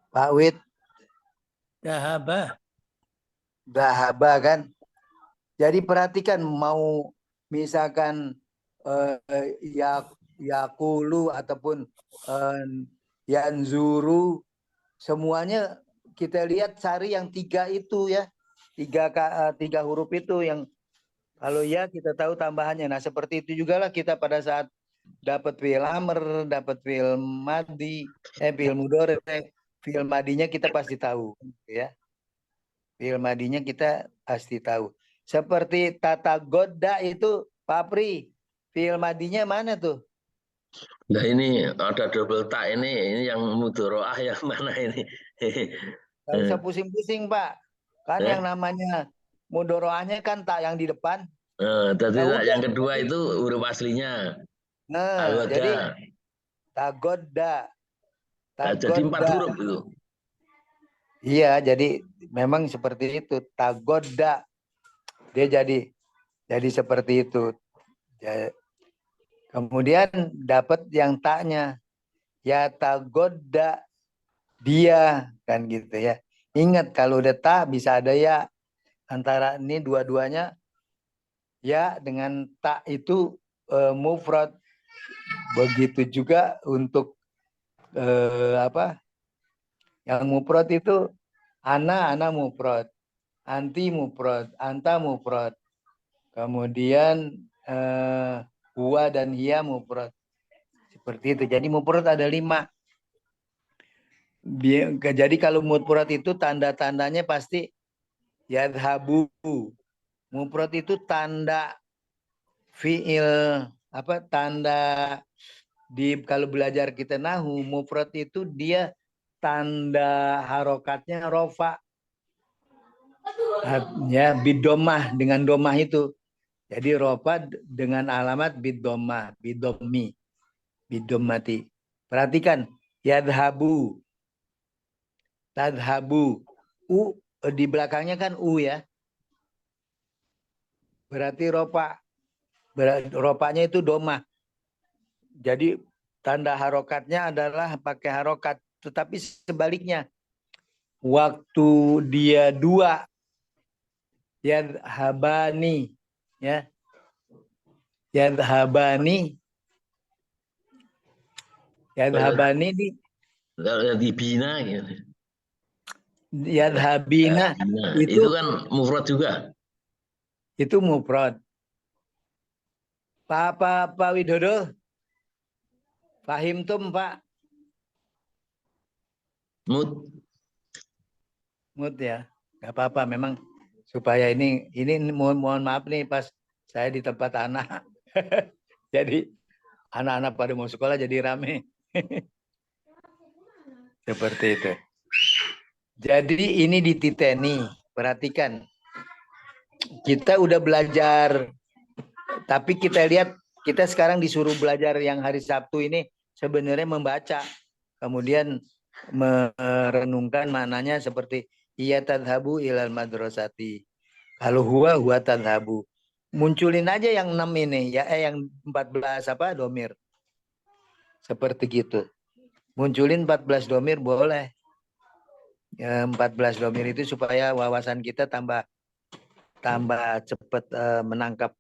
Pak Wid, Dahaba. dahaba kan. Jadi perhatikan mau misalkan ya yakulu ataupun eh, yanzuru, semuanya kita lihat cari yang tiga itu ya. Tiga huruf itu yang kalau ya kita tahu tambahannya. Nah, seperti itu juga lah kita pada saat dapat fi'il amr, dapat fi'il madi, fi'il mudhari, fi'il madinya kita pasti tahu ya. Fi'il madinya kita pasti tahu. Seperti tata goda itu Papri, fi'il madinya mana tuh? Nah ini ada double tak ini yang mudoroah yang mana ini? Gak usah pusing-pusing Pak. Kan yang Eh, namanya mudoroahnya kan tak yang di depan. tadi Ya tak udah. yang kedua Jadi, itu huruf aslinya. nah, jadi Agoda. tagoda, Jadi 4 tagoda. huruf itu. Iya, jadi memang seperti itu. Tagoda. Dia jadi seperti itu. Ya, kemudian dapat yang taknya. Ya tagoda dia kan gitu ya. Ingat kalau udah tak bisa ada ya, antara ini dua-duanya ya dengan tak itu mufrad. Begitu juga untuk apa? Yang mufrad itu ana mufrad, anti mufrad, anta mufrad. Kemudian huwa dan hiya mufrad. Seperti itu. Jadi mufrad ada 5. Jadi kalau mufrad itu tanda-tandanya pasti yadhabu. Mufrad itu tanda fiil, apa tanda di kalau belajar kita nahu, mufrad itu dia tanda harokatnya rofa, ya bidomah, dengan domah itu. Jadi rofa dengan alamat bidomah, bidomi, bidomati. Perhatikan, yadhabu, tadhabu, u di belakangnya kan u ya. Berarti rofa, ropanya itu domah. Jadi tanda harokatnya adalah pakai harokat. Tetapi sebaliknya, waktu dia 2, yadhabani, ya, yadhabani, yadhabani di Kalau dibina gitu. yadhabina Nah, itu itu kan mufrad juga. mufrad. Pak Widodo, pahim tum Pak? Mut. Mut ya, nggak apa-apa. Memang supaya ini mohon maaf nih pas saya di tempat anak. Jadi anak-anak pada mau sekolah jadi rame. Seperti itu. Jadi ini dititeni, perhatikan. Kita udah belajar, tapi kita lihat kita sekarang disuruh belajar yang hari Sabtu ini sebenarnya membaca. Kemudian merenungkan maknanya seperti iya tadhabu ilal madrasati. Kalau huwa tadhabu. Munculin aja yang 6 ini ya, yang 14 apa domir. Seperti gitu. Munculin 14 domir boleh. 14 domir itu supaya wawasan kita tambah cepat menangkap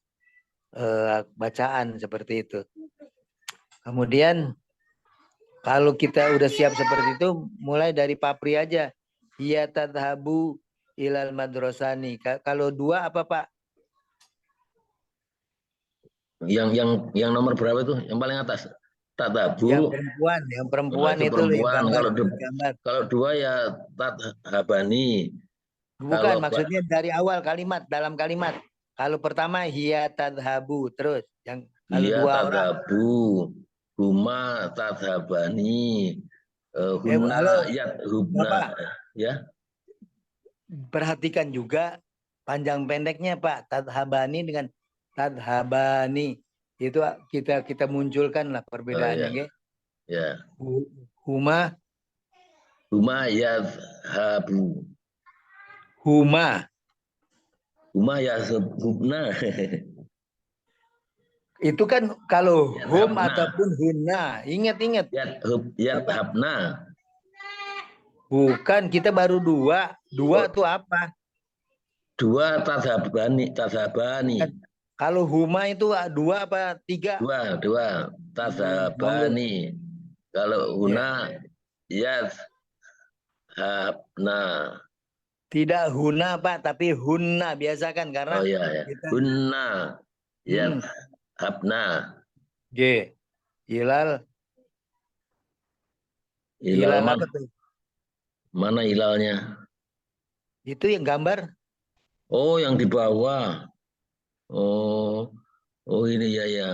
bacaan seperti itu. Kemudian kalau kita udah siap seperti itu, mulai dari Papri aja. Ya tadhabu ilal madrasani. Kalau 2 apa Pak? Yang nomor berapa itu? Yang paling atas. Tatabu. Yang perempuan Itu itu yang perempuan. gambar, Kalau 2 ya tadhabani. Bukan, Kalau maksudnya dari awal kalimat, dalam kalimat. Kalau pertama hiya tadhabu, terus yang kalau iya 2 orang. tadhabu. Huma tadhabani. Hunna Halo, hubna. Bapak, Ya. perhatikan juga panjang pendeknya Pak. Tadhabani dengan tadhabani. Itu kita munculkan lah perbedaannya. Ya. Okay? Ya. Huma. Huma yadhabu. Huma. Huma yadhabna. Itu kan kalau hum Yadhabna. ataupun hunna. Ingat. Yadhabna. Bukan, kita baru dua. Dua tuh apa? Dua tadhabani. Kalau huma itu dua apa tiga? Dua Monggo. tadhabani. Kalau Ya. huna ya habna. Tidak huna Pak, tapi hunna biasa kan karena Oh ya ya. kita Hunna ya mm, habna. G. Hilal, Hilal hilal apa tuh? mana hilalnya? Itu yang gambar. Oh yang di bawah. Oh oh ini ya ya.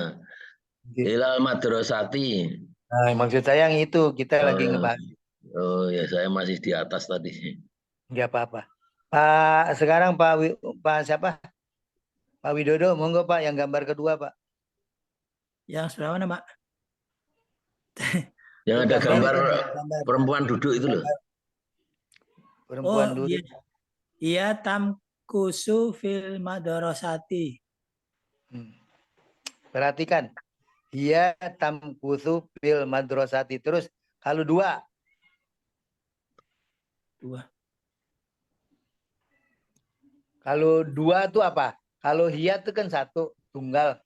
G. Hilal madrasati. Nah, maksud saya yang itu kita lagi Oh, ngebahas. oh ya saya masih di atas tadi. Nggak apa-apa. Pak, sekarang Pak siapa? Pak Widodo, monggo Pak yang gambar kedua Pak. Yang sebelah mana, Pak? Yang ada Gambar gambar itu gambar, perempuan duduk itu loh. gambar Oh, perempuan iya. duduk. Iya tamkusu fil madrasati. Hmm. Perhatikan. Ia tamkuthu fil madrasati. Terus kalau dua, Dua. kalau dua itu apa? Kalau hiya itu kan satu, tunggal.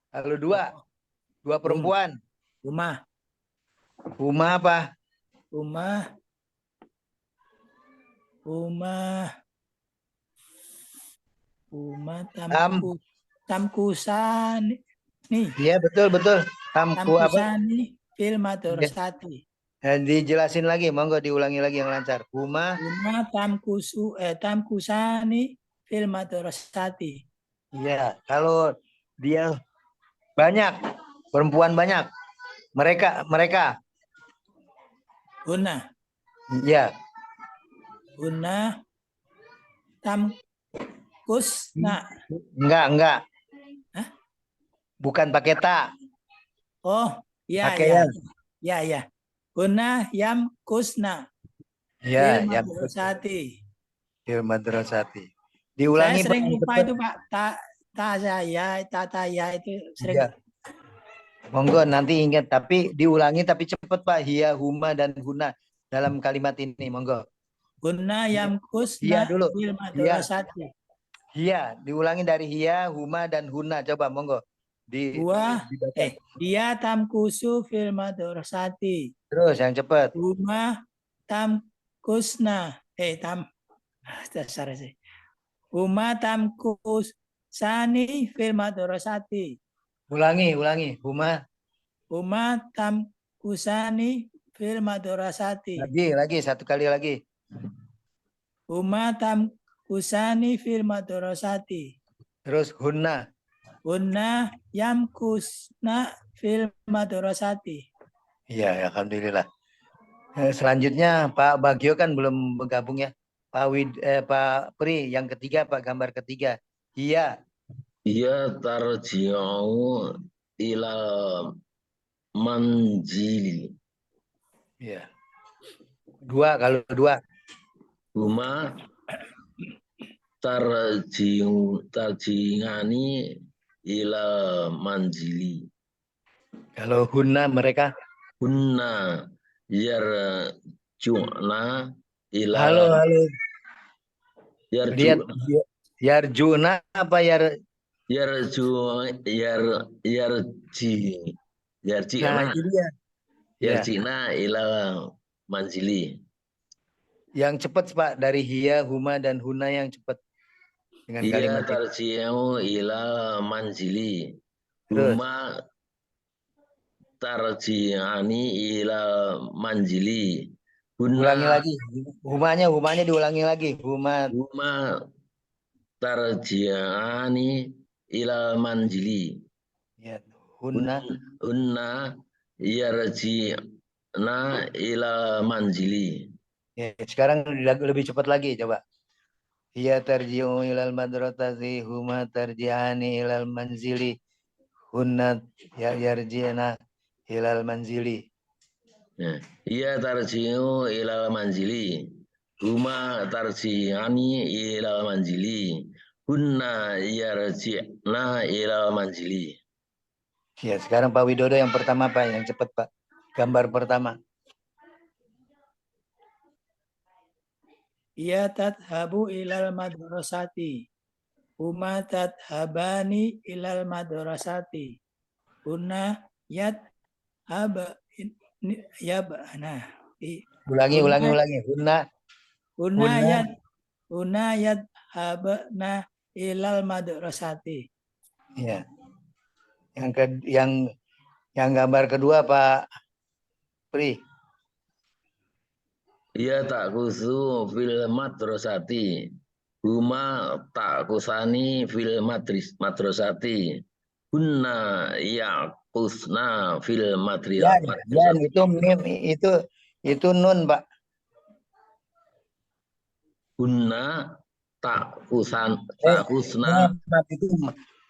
Kalau dua, Oh, dua perempuan. rumah. Huma apa? Rumah. Rumah. Rumah Tam. tamkusan. Nih, Iya betul betul. Tamku apa? tamkusani fil Iya. madrasati. Dijelasin lagi, monggo diulangi lagi yang lancar. Huma. Rumah tamkusani fil madrasati. Iya. Kalau dia banyak, perempuan banyak. Mereka. Guna. Iya. Guna tamkusna. Enggak. Hah? Bukan pakai ta. Oh, ya, Pakai ya. ya. Ya, ya. Guna yam kusna. Iya, Fil yang madrasati. fil madrasati. Saya Diulangi Pak sering yang lupa cepat. itu, Pak. Tata ya itu sering. Iya. Monggo nanti ingat tapi diulangi tapi cepat Pak. Hiya, huma dan huna dalam kalimat ini. Monggo. Guna yam Hiya kusna dulu. fil Hiya, madrasati. hiya. Diulangi dari hiya, huma dan huna. Coba monggo. Dibaca. Dia tamkusu fil madrasati. Terus yang cepat. Rumah tamkusna. Dasar sih. Rumah tamkusani fil madrasati. Ulangi. Huma. Rumah tamkusani fil madrasati. Lagi satu kali lagi. Rumah tamkusani fil madrasati. Terus huna. Hunna yamkusna fil madrasati. Iya, alhamdulillah. Selanjutnya Pak Bagio kan belum bergabung ya. Pak Pri yang ketiga Pak, gambar ketiga. Iya. Iya tarji'u ilal manzili. Iya. Dua kalau dua. Huma tarjingani ilal manzili. Kalau huna mereka. Hunna yarju'na ilal Halo. Lihat yarju Yarjuna apa yarju yarji'na Nah, itu dia. Ya. yarji'na ilal manzili. Yang cepat Pak dari hiya, huma dan huna yang cepat dengan Iya kalimat ini. tarji'u ilal manzili. Terus Huma tarji'ani ilal manzili. ulangi Hunna lagi. Humanya diulangi lagi. huma tarji'ani ilal manzili. Ya, huna. Hunna yarji'na ilal manzili. Ya, sekarang lebih cepat lagi coba. Hiya tarji'u ilal madrasati, huma tarji'ani ilal manzili. Hunna yarji'na ilal manzili. Ya. Iya tarji'u ilal manzili. Huma tarji'ani ilal manzili. Hunna yarji'na ilal manzili. Ya, sekarang Pak Widodo yang pertama Pak, yang cepat Pak. Gambar pertama. Ia tadhabu ilal madrasati. Huma tadhabani ilal madrasati. Kunna yab'ana. Ulangi, ulangi, Kunna ulangi. Hunna, kunna hunna. kunna yadhabna ilal madrasati. Ya. Yang gambar kedua Pak Pri. Iya tak kusu fil madrasati. Huma tak kusani fil madrasati. Hunna yakusna fil Yan, yan madrasati. itu mim itu nun Pak. Hunna tak Eh, kusna. Mat,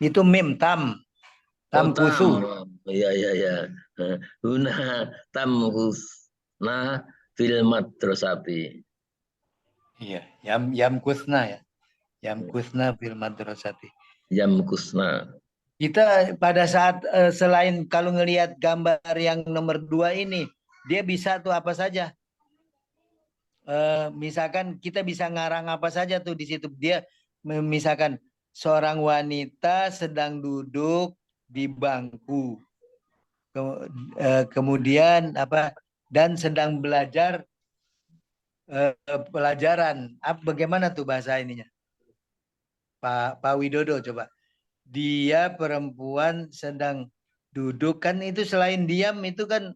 itu mim tam Oh tam. kusu. Iya iya iya. Hunna tam kusna fil madrasati. Iya, yam kusna ya. Yam kusna fil madrasati. Yam kusna. Kita pada saat selain kalau ngelihat gambar yang nomor 2 ini, dia bisa tuh apa saja. Misalkan kita bisa ngarang apa saja tuh di situ. Dia misalkan seorang wanita sedang duduk di bangku. Kemudian apa dan sedang belajar pelajaran. Bagaimana tuh bahasa ininya? Pak Widodo coba. Dia perempuan sedang duduk, kan itu selain diam itu kan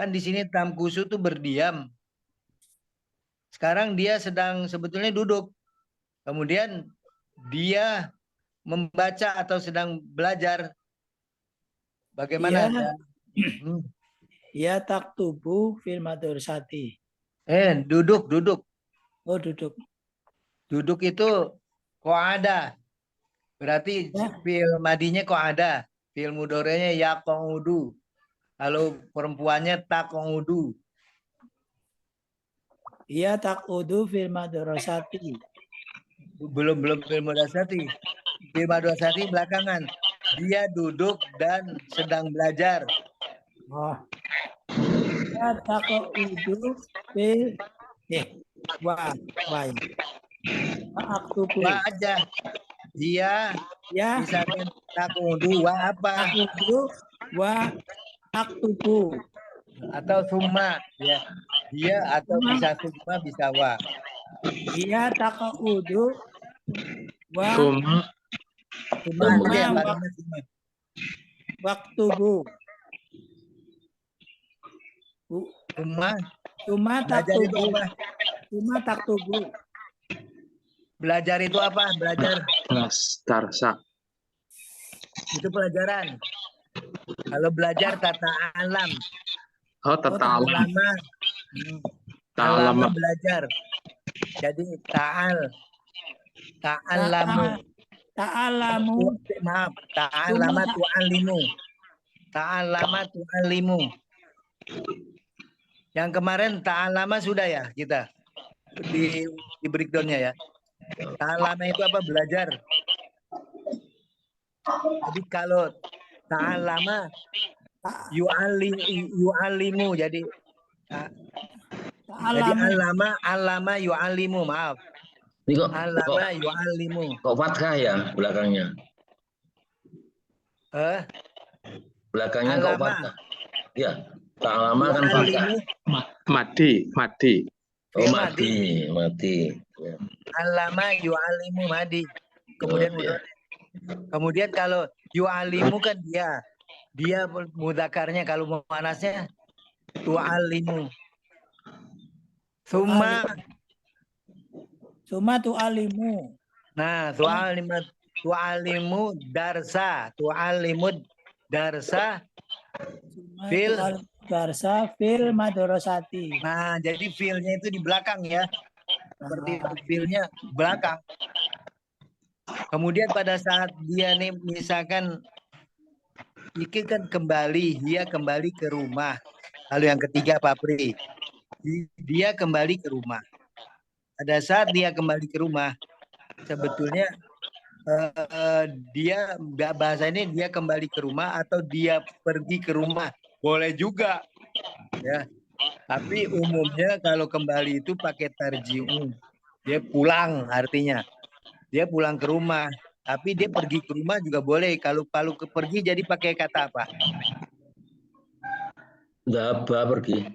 di sini tamkusu tuh berdiam. Sekarang dia sedang sebetulnya duduk. Kemudian dia membaca atau sedang belajar. Bagaimana? Ia Hmm. ia taktubu fil madrasati. Duduk. Oh, duduk. Duduk itu kok ada. Berarti Ya. fil madinya kok ada. Fil mudorenya ya kongudu. Kalau perempuannya tak kongudu. Ia takudu fil madrasati. Belum fil mudasati. Fil mudasati belakangan. Dia duduk dan sedang belajar. Oh. Ia takudu fil wah. Aktubu. Wah aja. Dia Ya, misalkan tak kongudu wa apa? takudu wa aktubu. Atau summa ya. Dia atau bisa summa bisa wa. Ia takudu wa Summa aja karena summa. waktubu. Summa Cuma belajar itu taktubu. apa? Cuma taktubu. Belajar itu apa? Belajar Darsa. itu pelajaran. Kalau belajar tata alam. Oh, tata alam. Alama. Alama belajar. Jadi ta'alamu. Ta'alamu. Maaf, ta'alama tu'alimu. Ta'alama tu'alimu. Yang kemarin ta'alama sudah ya kita di breakdown-nya ya. Ta'alama itu apa? Belajar. Jadi kalau ta'alama yu'alimu jadi alama yu'alimu, maaf. Ini kok Alama yu'alimu. kok fathah ya belakangnya? Belakangnya kok Alama. fathah? Ya, tak lama kan fathah. Mati. Oh, mati. Ya. Alama yu'alimu madi. Kemudian Oh, ya. Kemudian kalau yu'alimu kan dia mudzakarnya, kalau muannasnya tu'alimu. Summa tu'alimu. nah, tu'alimu darsa, tu'alimud darsa fil. Darsa fil madrasati. Nah, jadi filnya itu di belakang ya. Seperti filnya belakang. Kemudian pada saat dia nih misalkan Iki kan dia kembali ke rumah. Lalu yang ketiga Pak Pri, dia kembali ke rumah. Pada saat dia kembali ke rumah, sebetulnya dia bahasa ini dia kembali ke rumah atau dia pergi ke rumah, boleh juga, ya. Tapi umumnya kalau kembali itu pakai tarji'u. Dia pulang artinya. Dia pulang ke rumah. Tapi dia pergi ke rumah juga boleh. Kalau pergi jadi pakai kata apa? Dhaba pergi.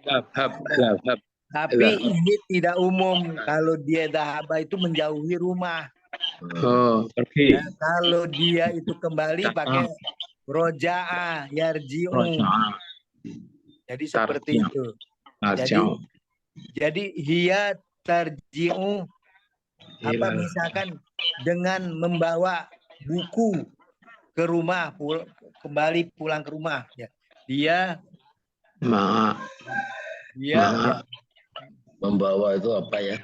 Lahab, lahab, Tapi lahab. ini tidak umum. Kalau dia dahaba itu menjauhi rumah. Oh, pergi. Nah, kalau dia itu kembali pakai roja'a, yarji'u. Roja'a, Jadi seperti tarji', itu. tarji'u. Jadi hiya tarji'u apa Ilal misalkan dengan membawa buku ke rumah, kembali pulang ke rumah ya. Dia ma'a, ya, ma'a. Membawa itu apa ya?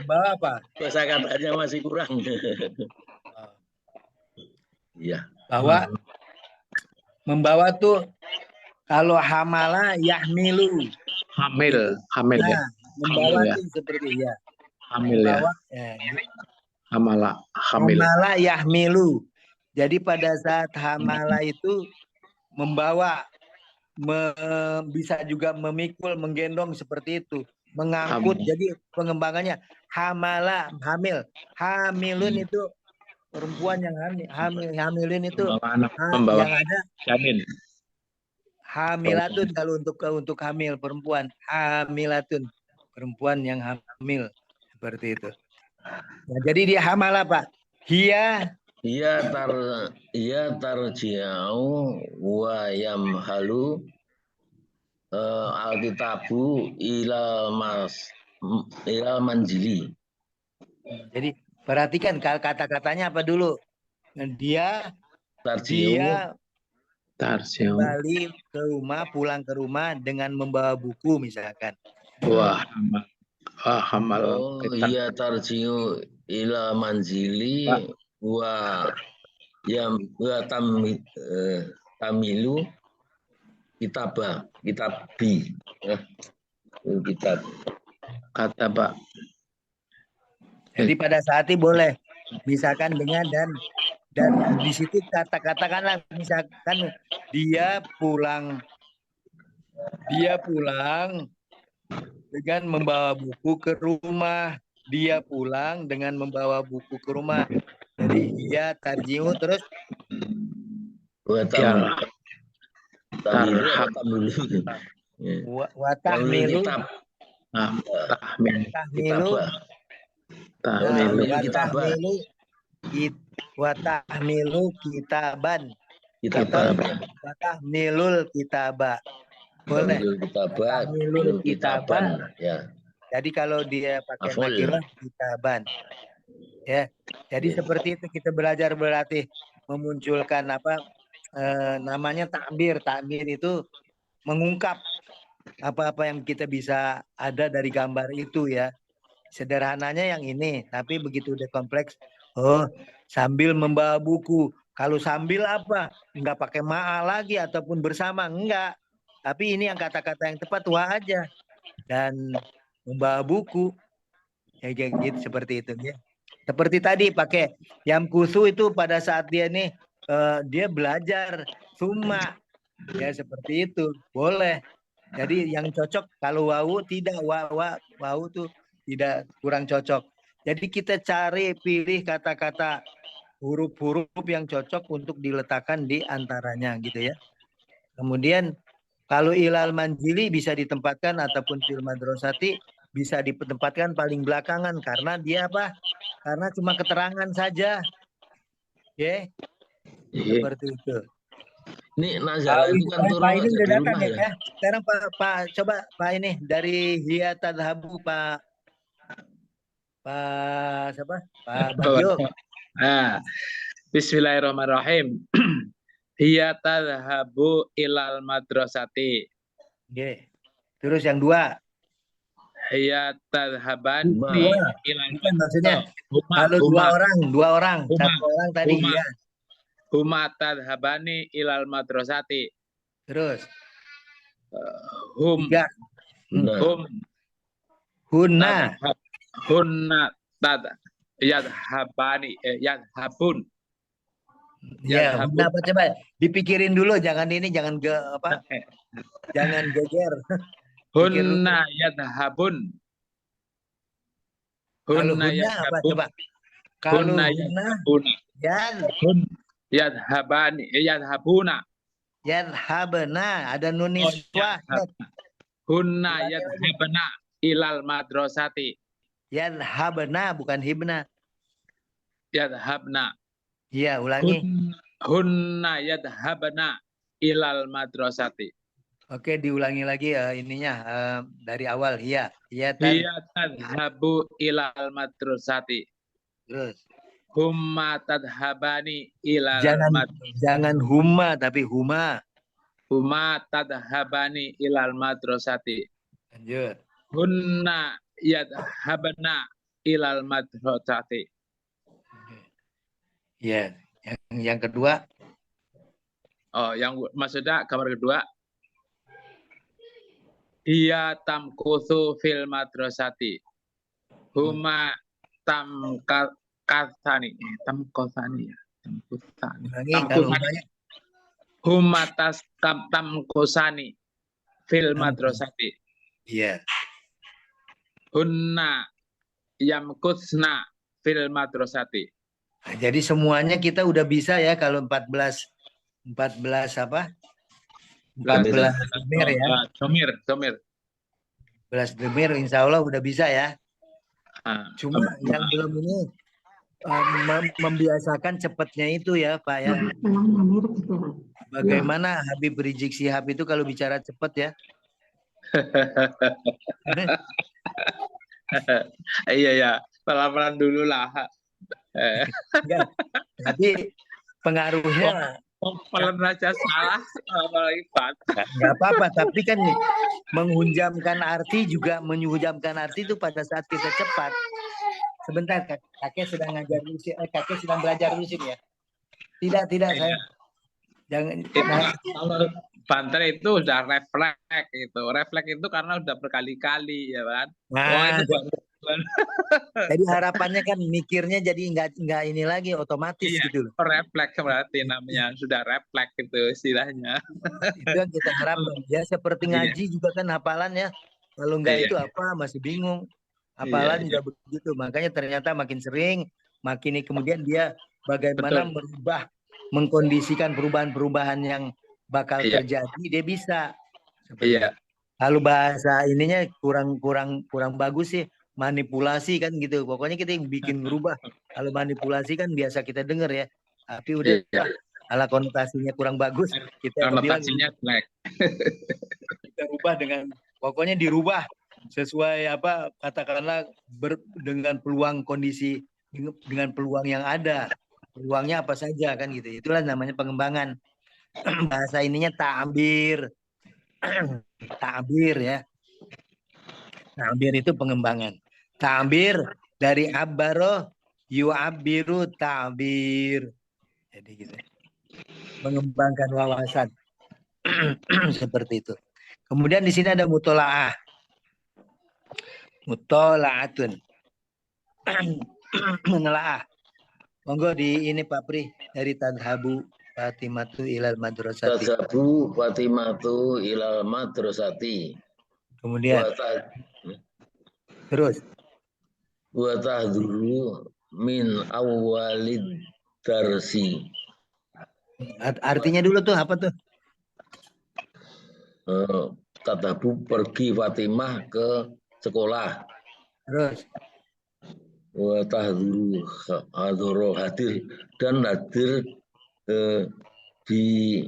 membawa apa? Kosa katanya masih kurang. Iya. Bahwa membawa tuh kalau hamala yahmilu. Hamil, hamil ya. Nah, membawa Hamil ya. tuh seperti ya. Hamil ya. Membawa Hamala, hamil. hamala yahmilu. Jadi pada saat hamala itu membawa, bisa juga memikul, menggendong seperti itu, mengangkut. Hamil. Jadi pengembangannya hamala, hamil. Hamilun itu perempuan yang hamilin itu Membawa yang ada janin. hamilatun kalau untuk hamil perempuan, hamilatun perempuan yang hamil seperti itu. Nah, jadi dia hamal apa? Hiya Ia tarji'u wa yamhalu alkitabu ilal manjili. Jadi perhatikan kata-katanya apa dulu. Dia Tarji'u Tarji'u. kembali ke rumah, pulang ke rumah dengan membawa buku misalkan. Wah, hamal. Iya tarji'u ila manjili wa tamilu kitabi kitab. Kata Pak. Jadi pada saat itu boleh misalkan dengan dan di situ katakanlah misalkan dia pulang dengan membawa buku ke rumah. Dia pulang dengan membawa buku ke rumah. Jadi dia tarji'u terus Wa tamilu atau tamilu. wa tahmilu Kitab. Tahmil. tahmilu Tahmilu wa kitabah. tahmilu wa tahmilu kitaban. Kitabah. Wa tahmilul kitaba. Boleh. Tahmilul kitabah. Tahmilul Kitaban. Ya. Jadi kalau dia pakai Aful. nakirah kitaban. Ya. Jadi seperti itu kita belajar berarti memunculkan apa namanya takbir. Takbir itu mengungkap apa-apa yang kita bisa ada dari gambar itu ya. Sederhananya yang ini, tapi begitu udah kompleks. Oh, sambil membawa buku. Kalau sambil apa? Enggak pakai ma'a lagi ataupun bersama, enggak. Tapi ini yang kata-kata yang tepat wa aja. Dan membawa buku. Ya gitu seperti itu ya. Seperti tadi pakai yamkusu itu pada saat dia nih dia belajar summa. Ya seperti itu. Boleh. Jadi yang cocok kalau wau tidak wau tuh tidak kurang cocok. Jadi kita cari pilih kata-kata huruf-huruf yang cocok untuk diletakkan di antaranya gitu ya. Kemudian kalau ilal manjili bisa ditempatkan ataupun fil madrasati bisa ditempatkan paling belakangan karena dia apa? Karena cuma keterangan saja. Oke. Seperti itu. Ini Nazala itu kan turun Pak ini udah di datang rumah ya. Sekarang Pak coba Pak ini dari Hiya Tadhabu Pak siapa? Pak Bagio. Bismillahirrahmanirrahim. Hiya tadhabu ilal madrasati. Oke. Terus yang dua. Hiya tadhabani ilal Bukan maksudnya. huma, Kalau dua orang. Huma. Satu orang tadi Huma. ya. Huma tadhabani ilal madrasati. Terus. Hum. Tiga. Hum. Hunna. Hunna yadhabani yadhabun. Ya, hunna apa coba dipikirin dulu, jangan jangan jangan geger. Hunna yadhabun. Kalau Hunna hunna apa yadhabun. coba? Kalau Hunna hunna yadhabuna. yad Hun yadhabani. Yadhabuna. yadhabna ada nun Oh, niswah. Hunna Ulangi lagi. yadhabna ilal madrasati. Yadhabna bukan hibna. Yadhabna. Iya, ulangi. Hunna yadhabna ilal madrasati. Oke, diulangi lagi ininya dari awal. Iya, iya Hiya tadhabu ilal madrasati. terus. Humma tadhabani ilal Jangan madrasati. jangan huma tapi huma. Humma tadhabani ilal madrasati. Lanjut. Hunna yadhabna ilal madrasati. Iya, yang kedua. Oh, yang maksudnya gambar kedua. Dia tamkuthu fil madrasati. Huma tamkathani. Tamkathani ya. Tamkuthani. Ulangi kalau humanya. Huma tamkusani fil madrasati. Iya. Hunna yamkutsna fil madrasati. Nah, jadi semuanya kita udah bisa ya kalau 14 apa? 14 demir ya. Domir. 14 demir insya Allah udah bisa ya. Cuma yang belum ini membiasakan cepatnya itu ya Pak ya. Bagaimana Habib Rizik Sihab itu kalau bicara cepat ya? Iya ya, pelan-pelan dulu lah. Enggak. Tapi pengaruhnya Pelan aja salah, apalagi baca. nggak apa-apa. Tapi kan menghujamkan arti juga menghujamkan arti itu pada saat kita cepat. Sebentar, kakek sedang ngajar Lusin, kakek sedang belajar Lusin ya? Tidak saya. Jangan. Kalau banter itu udah refleks itu. Refleks itu karena udah berkali-kali ya kan. Nah, itu jadi harapannya kan mikirnya jadi nggak ini lagi otomatis iya, gitu loh. refleks berarti namanya sudah refleks itu istilahnya. Itu yang kita harapkan. Ya seperti ngaji juga kan hafalannya. Kalau nggak itu apa masih bingung. Hafalan juga begitu. Makanya ternyata makin sering, makin kemudian dia bagaimana merubah, mengkondisikan perubahan-perubahan yang bakal terjadi, dia bisa. Iya. Lalu bahasa ininya kurang bagus sih, manipulasi kan gitu. Pokoknya kita yang bikin berubah. Kalau manipulasi kan biasa kita dengar ya. Tapi udah ala konotasinya kurang bagus, kita bilang black. kita rubah pokoknya dirubah sesuai apa katakanlah dengan peluang kondisi, dengan peluang yang ada. Peluangnya apa saja kan gitu. Itulah namanya pengembangan. Bahasa ininya ta'bir. Ta'bir ya. Ta'bir itu pengembangan. Ta'bir dari abbaro yu'abbiru ta'bir. Jadi gitu. Mengembangkan wawasan. Seperti itu. Kemudian di sini ada mutola'ah. Mutola'atun. Menelaah. Monggo di ini Pak Pri dari Tadhabu Fatimatu ilal madrasati. Tadhabu Fatimatu ilal madrasati. Kemudian terus wa tahduru min awwalid darsi. Artinya dulu tuh apa tuh? Tadhabu pergi Fatimah ke sekolah. Terus Wa tahduru hadir dan hadir di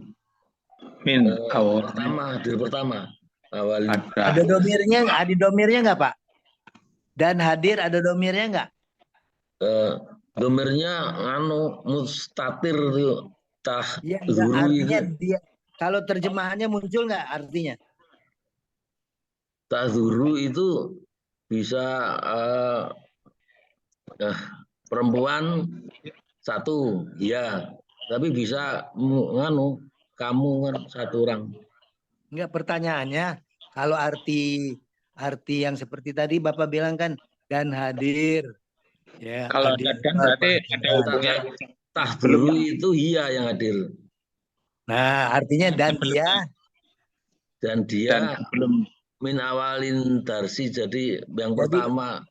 hadir pertama awal. Ada domirnya nggak Pak? Dan hadir ada domirnya nggak? Domirnya mustatir itu Ya, artinya dia kalau terjemahannya muncul nggak artinya? Tahduru itu bisa perempuan satu, ya, tapi bisa kamu kan satu orang. Enggak, pertanyaannya kalau arti yang seperti tadi Bapak bilang kan dan hadir. Ya, kalau hadir, dan berarti ada hubungan. Tahduru itu iya yang hadir. Nah, artinya dan dia belum min awalin darsi, jadi yang pertama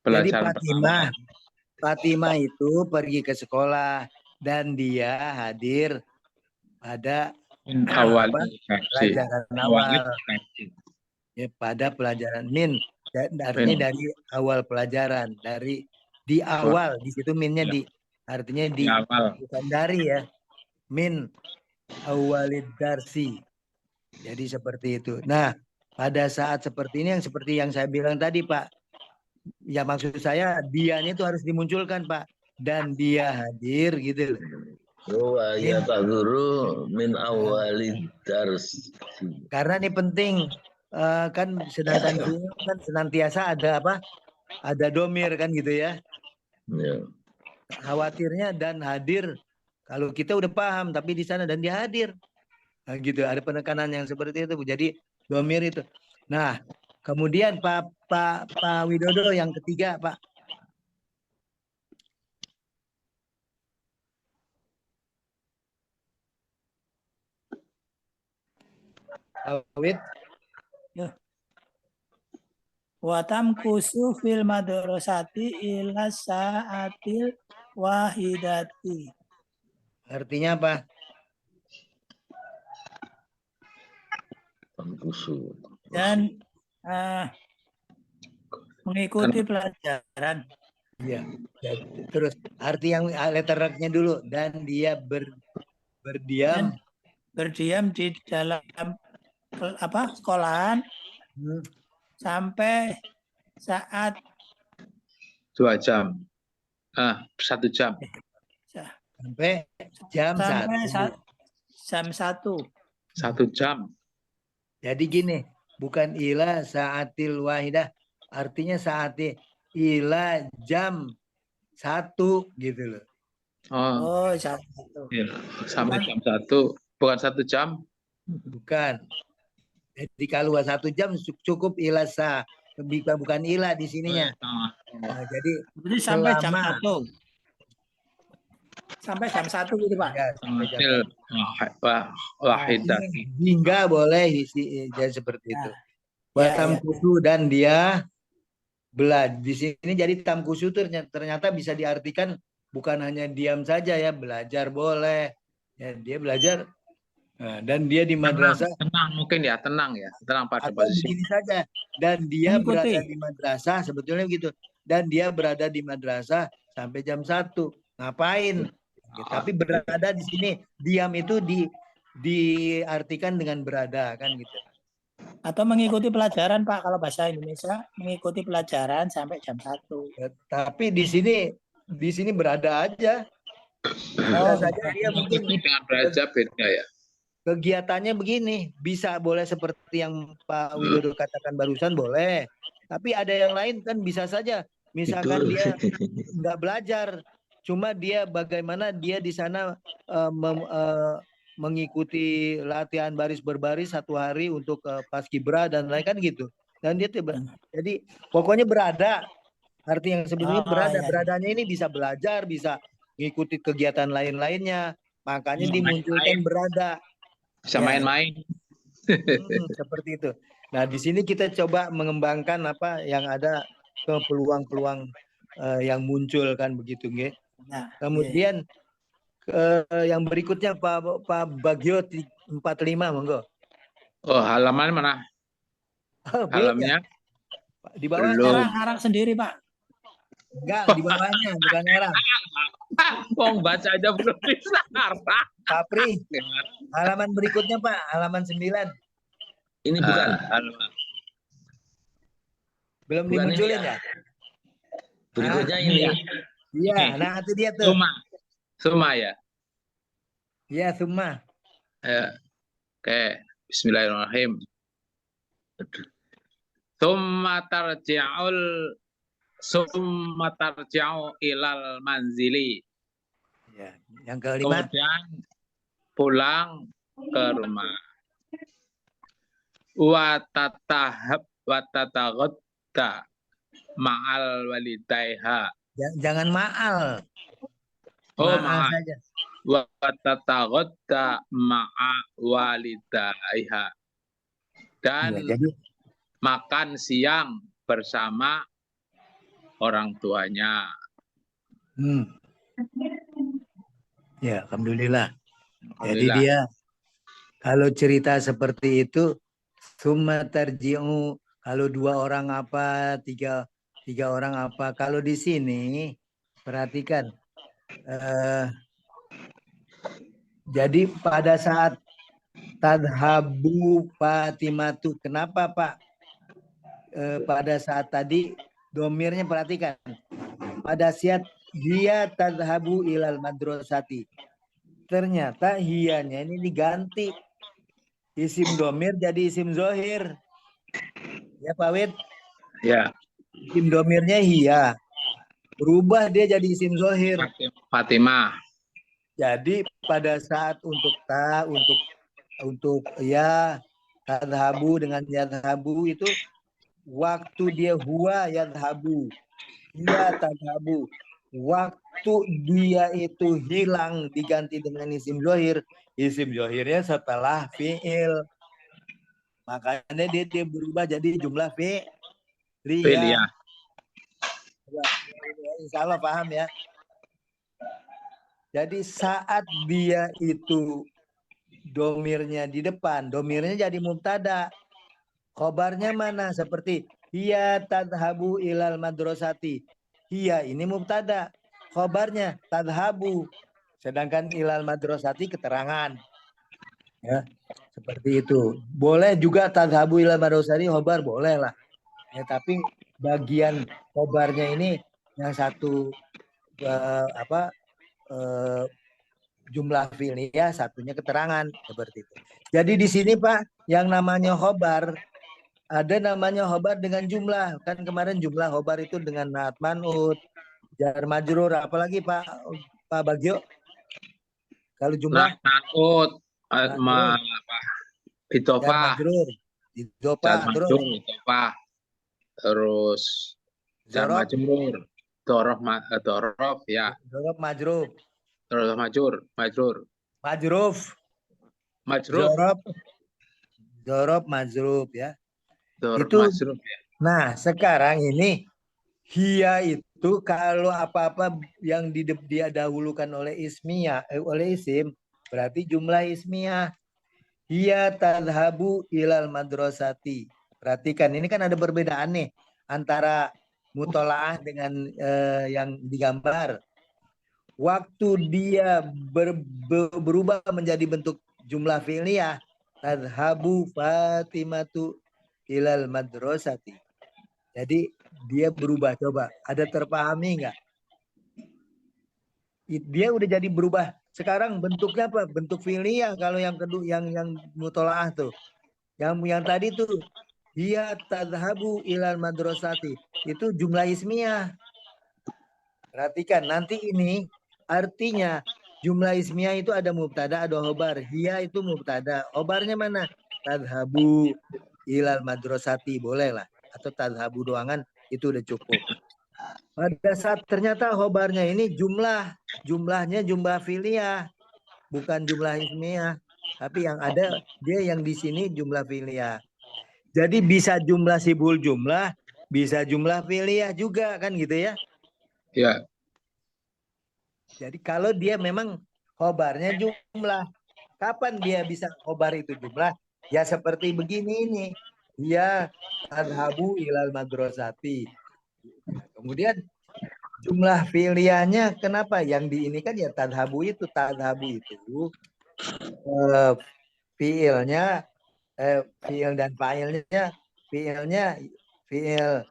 Jadi Pelajaran pertama. Fatimah itu pergi ke sekolah dan dia hadir pada Awal apa, gaji. pelajaran Awalnya awal, gaji. ya, pada pelajaran min. Artinya Min. dari awal pelajaran, dari di Oh, awal, di situ minnya ya. di, artinya Di di, awal. bukan dari ya, min awalid darsi. Jadi seperti itu. Nah, pada saat seperti ini yang seperti yang saya bilang tadi, Pak. Ya maksud saya dianya itu harus dimunculkan, Pak. Dan dia hadir gitu loh. Wa ya Min, guru min awalid dars. karena ini penting. Kan sedangkan sini kan senantiasa ada apa? Ada domir kan gitu ya. Ya. Khawatirnya dan hadir. Kalau kita udah paham, tapi di sana dan dia hadir. Nah, gitu, ada penekanan yang seperti itu. Jadi domir itu. Nah, kemudian Pak Widodo yang ketiga, Pak. Wid. Watam kusu fil madrasati ila sa'atil wahidati. Artinya apa? Tangkusu. Dan mengikuti pelajaran. Iya. Terus arti yang letternya dulu, dan dia berdiam Dan berdiam di dalam sekolahan sampai saat 2 jam. 1 jam. sampai jam sampai 1. jam 1. 1 jam. Jadi gini, bukan ila saatil wahidah, artinya saati ila jam 1 gitu loh. Oh, Jam 1. iya. Sampai jam 1. Bukan 1 jam. Bukan. Jadi kalau 1 jam cukup ila sa, bukan ila di sininya. Nah, jadi sampai jam selama 1. Sampai jam 1 gitu, Pak. ya, sampai jam Til 1. wahidah. Hingga boleh jadi seperti itu. Ya, Batam ya. kusu dan dia belajar di sini. Jadi tamkusu ternyata bisa diartikan bukan hanya diam saja ya, belajar boleh. Ya, dia belajar. Nah, dan dia di madrasah Tenang mungkin ya, tenang pada atau posisi. begini saja. Dan dia Mengikuti. berada di madrasah sebetulnya begitu. Dan dia berada di madrasah sampai jam 1. Ngapain? Ya, tapi berada di sini, diam itu diartikan dengan berada kan gitu. Atau mengikuti pelajaran, Pak, kalau bahasa Indonesia mengikuti pelajaran sampai jam 1. Ya, tapi di sini berada aja. Bisa saja dia mungkin dengan belajar beda ya. kegiatannya begini, bisa boleh seperti yang Pak Widodo katakan barusan boleh. Tapi ada yang lain kan bisa saja. Misalkan Tidur. dia nggak belajar, cuma dia bagaimana dia di sana mengikuti latihan baris berbaris 1 hari untuk paskibra dan lain kan gitu. Dan dia jadi pokoknya berada. Arti yang sebetulnya berada, iya. beradanya ini bisa belajar, bisa mengikuti kegiatan lain-lainnya. Makanya dimunculkan berada. Bisa main-main. Seperti itu. Nah, di sini kita coba mengembangkan apa yang ada ke peluang-peluang yang muncul kan begitu, nggih. Nah, Kemudian yang berikutnya Pak Bagio 45 monggo. Oh, halaman mana? Halamnya di bawah. Arang sendiri, Pak. Enggak, di bawahnya bukan arang. Wong baca aja belum bisa. Pak Pri, halaman berikutnya Pak, halaman 9. Ini bukan. Belum Bukan dimunculin ini ya? Berikutnya ini. Iya, nah itu dia tuh. Suma ya? Iya, Suma. Oke, bismillahirrahmanirrahim. Summa tarji'u ilal manzili. Ya, yang kelima. Kemudian pulang ke rumah. Wa tataghatta ma'al walidayha. Jangan ma'al. Ma'al saja. Wa tataghatta ma'a walidayha. Dan jadi makan siang bersama orang tuanya. Hmm. Ya, alhamdulillah. Jadi Alhamdulillah. dia kalau cerita seperti itu, summa tarji'u, kalau dua orang apa, tiga orang apa. Kalau di sini perhatikan, jadi pada saat tadhabu Fatimatu, kenapa Pak? Pada saat tadi domirnya perhatikan, pada saat dia tadhabu ilal madrasati, ternyata hiyanya ini diganti isim domir jadi isim zohir. Ya Pak Wid, Ya, isim domirnya hiya, berubah dia jadi isim zohir. Fatimah. Jadi pada saat untuk untuk ya tadhabu dengan yadhabu itu waktu dia huwa yadhabu, iya tadhabu. Waktu dia itu hilang diganti dengan isim zohir, isim zohirnya setelah fiil. Makanya dia berubah jadi jumlah fi'liyah. Filia. Insya Allah paham ya. Jadi saat dia itu domirnya di depan, domirnya jadi mubtada. Khobarnya mana? Seperti hiya tadhabu ilal madrasati. Hiya ini mubtada. Khobarnya tadhabu. Sedangkan ilal madrasati keterangan. Ya, seperti itu. Boleh juga tadhabu ilal madrasati khobar, boleh lah. Ya, tapi bagian khobarnya ini yang satu jumlah fi'liyah, satunya keterangan, seperti itu. Jadi di sini Pak, yang namanya khobar, ada namanya khobar dengan jumlah. Kan kemarin jumlah khobar itu dengan naat man'ut, jar majrur, apalagi Pak Bagio? Kalau jumlah Nakut. terus jar Itopa. majrur, Jar idopa, terus majrur. Itopa. Terus jar zorob, majrur. Dorof. Ya. zorob majrub, Terus majrur. majruf, Majruf. zorob majrub ya. Dorof Itu. majruf. Ya. Nah, sekarang ini hiya itu kalau apa-apa yang dia dahulukan oleh ismiyah, oleh isim, berarti jumlah ismiyah. Hiya tadhabu ilal madrasati. Perhatikan, ini kan ada perbedaan nih antara mutolaah dengan yang digambar. Waktu dia berubah menjadi bentuk jumlah fi'liyah, tadhabu Fatimatu ilal madrasati. Jadi dia berubah, coba ada terpahami nggak? Dia udah jadi berubah. Sekarang bentuknya apa? Bentuk fi'liyah. Kalau yang kedua, yang mutolaah tuh, yang tadi tuh dia tadhabu ilal madrasati, itu jumlah ismiyah. Perhatikan nanti ini artinya jumlah ismiyah itu ada mubtada, ada khobar. Hiya itu mubtada. Khobarnya mana? Tadhabu ilal madrasati, boleh lah. Atau tadhabu doangan, itu udah cukup. Pada saat ternyata khobarnya ini jumlahnya jumlah fi'liyah, bukan jumlah ismiyah. Tapi yang ada dia yang di sini jumlah fi'liyah. Jadi bisa jumlah sibul jumlah, bisa jumlah fi'liyah juga kan gitu ya. Ya. Jadi kalau dia memang khobarnya jumlah, kapan dia bisa khobar itu jumlah? Ya seperti begini ini. Dia tadhabu ilal madrasati. Kemudian jumlah fi'liyahnya kenapa? Yang di ini kan ya tadhabu itu fi'ilnya fi'il dan fa'ilnya fi'il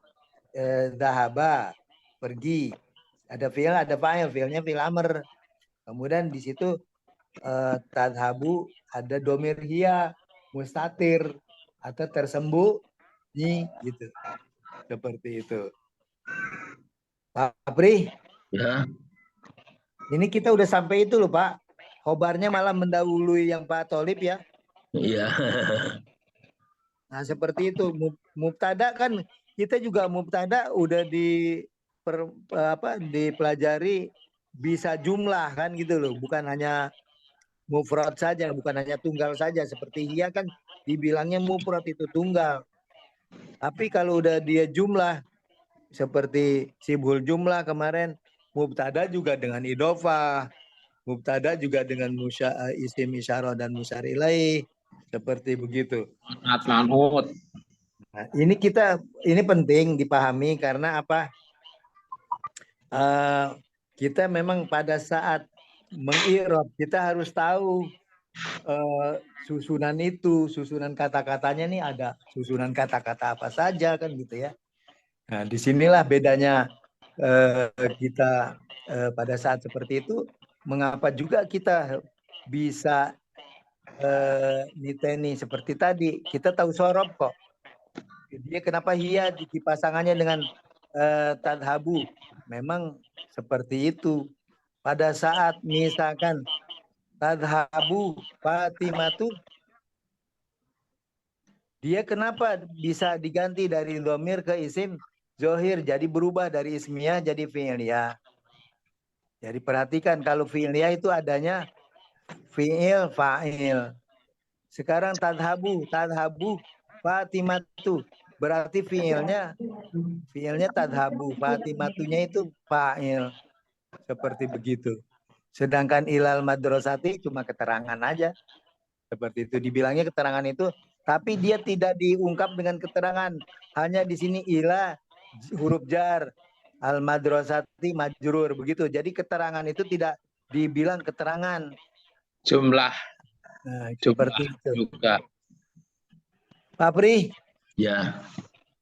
dhahaba, pergi. Ada fi'il, ada fa'il. Fi'ilnya fi'il amr. Kemudian di situ tadhabu ada domir hiya, mustatir atau tersembunyi gitu. Seperti itu. Pak Pri, Ya, ini kita udah sampai itu loh Pak. Khobarnya malah mendahului yang Pak Tolib ya. iya. Nah seperti itu. Mubtada kan kita juga mubtada udah dipelajari bisa jumlah kan gitu loh. Bukan hanya mufrad saja, bukan hanya tunggal saja. Seperti hiya kan dibilangnya mufrad itu tunggal. Tapi kalau udah dia jumlah, seperti sibhul jumlah kemarin, mubtada juga dengan idhofah, mubtada juga dengan isim isyarah dan musyar ilaih, seperti begitu. Manut. Nah, ini penting dipahami karena apa? Kita memang pada saat mengirob kita harus tahu susunan kata-katanya nih ada susunan kata-kata apa saja kan gitu ya. Nah, disinilah bedanya kita pada saat seperti itu, mengapa juga kita bisa niteni seperti tadi, kita tahu sorob kok. Dia kenapa hiya dipasangannya dengan tadhabu? Memang seperti itu. Pada saat misalkan tadhabu Fatimatu, dia kenapa bisa diganti dari dhamir ke isim zohir, jadi berubah dari ismiyah jadi fi'liyah. Jadi perhatikan kalau fi'liyah itu adanya fi'il fa'il. Sekarang tadhabu Fatimatu, berarti fi'ilnya tadhabu, Fatimatunya itu fa'il. Seperti begitu. Sedangkan ilal madrasati cuma keterangan aja. Seperti itu, dibilangnya keterangan itu, tapi dia tidak diungkap dengan keterangan. Hanya di sini ila huruf jar, al madrasati majrur, begitu. Jadi keterangan itu tidak dibilang keterangan. Jumlah Seperti itu. juga. Pak Pri, Ya.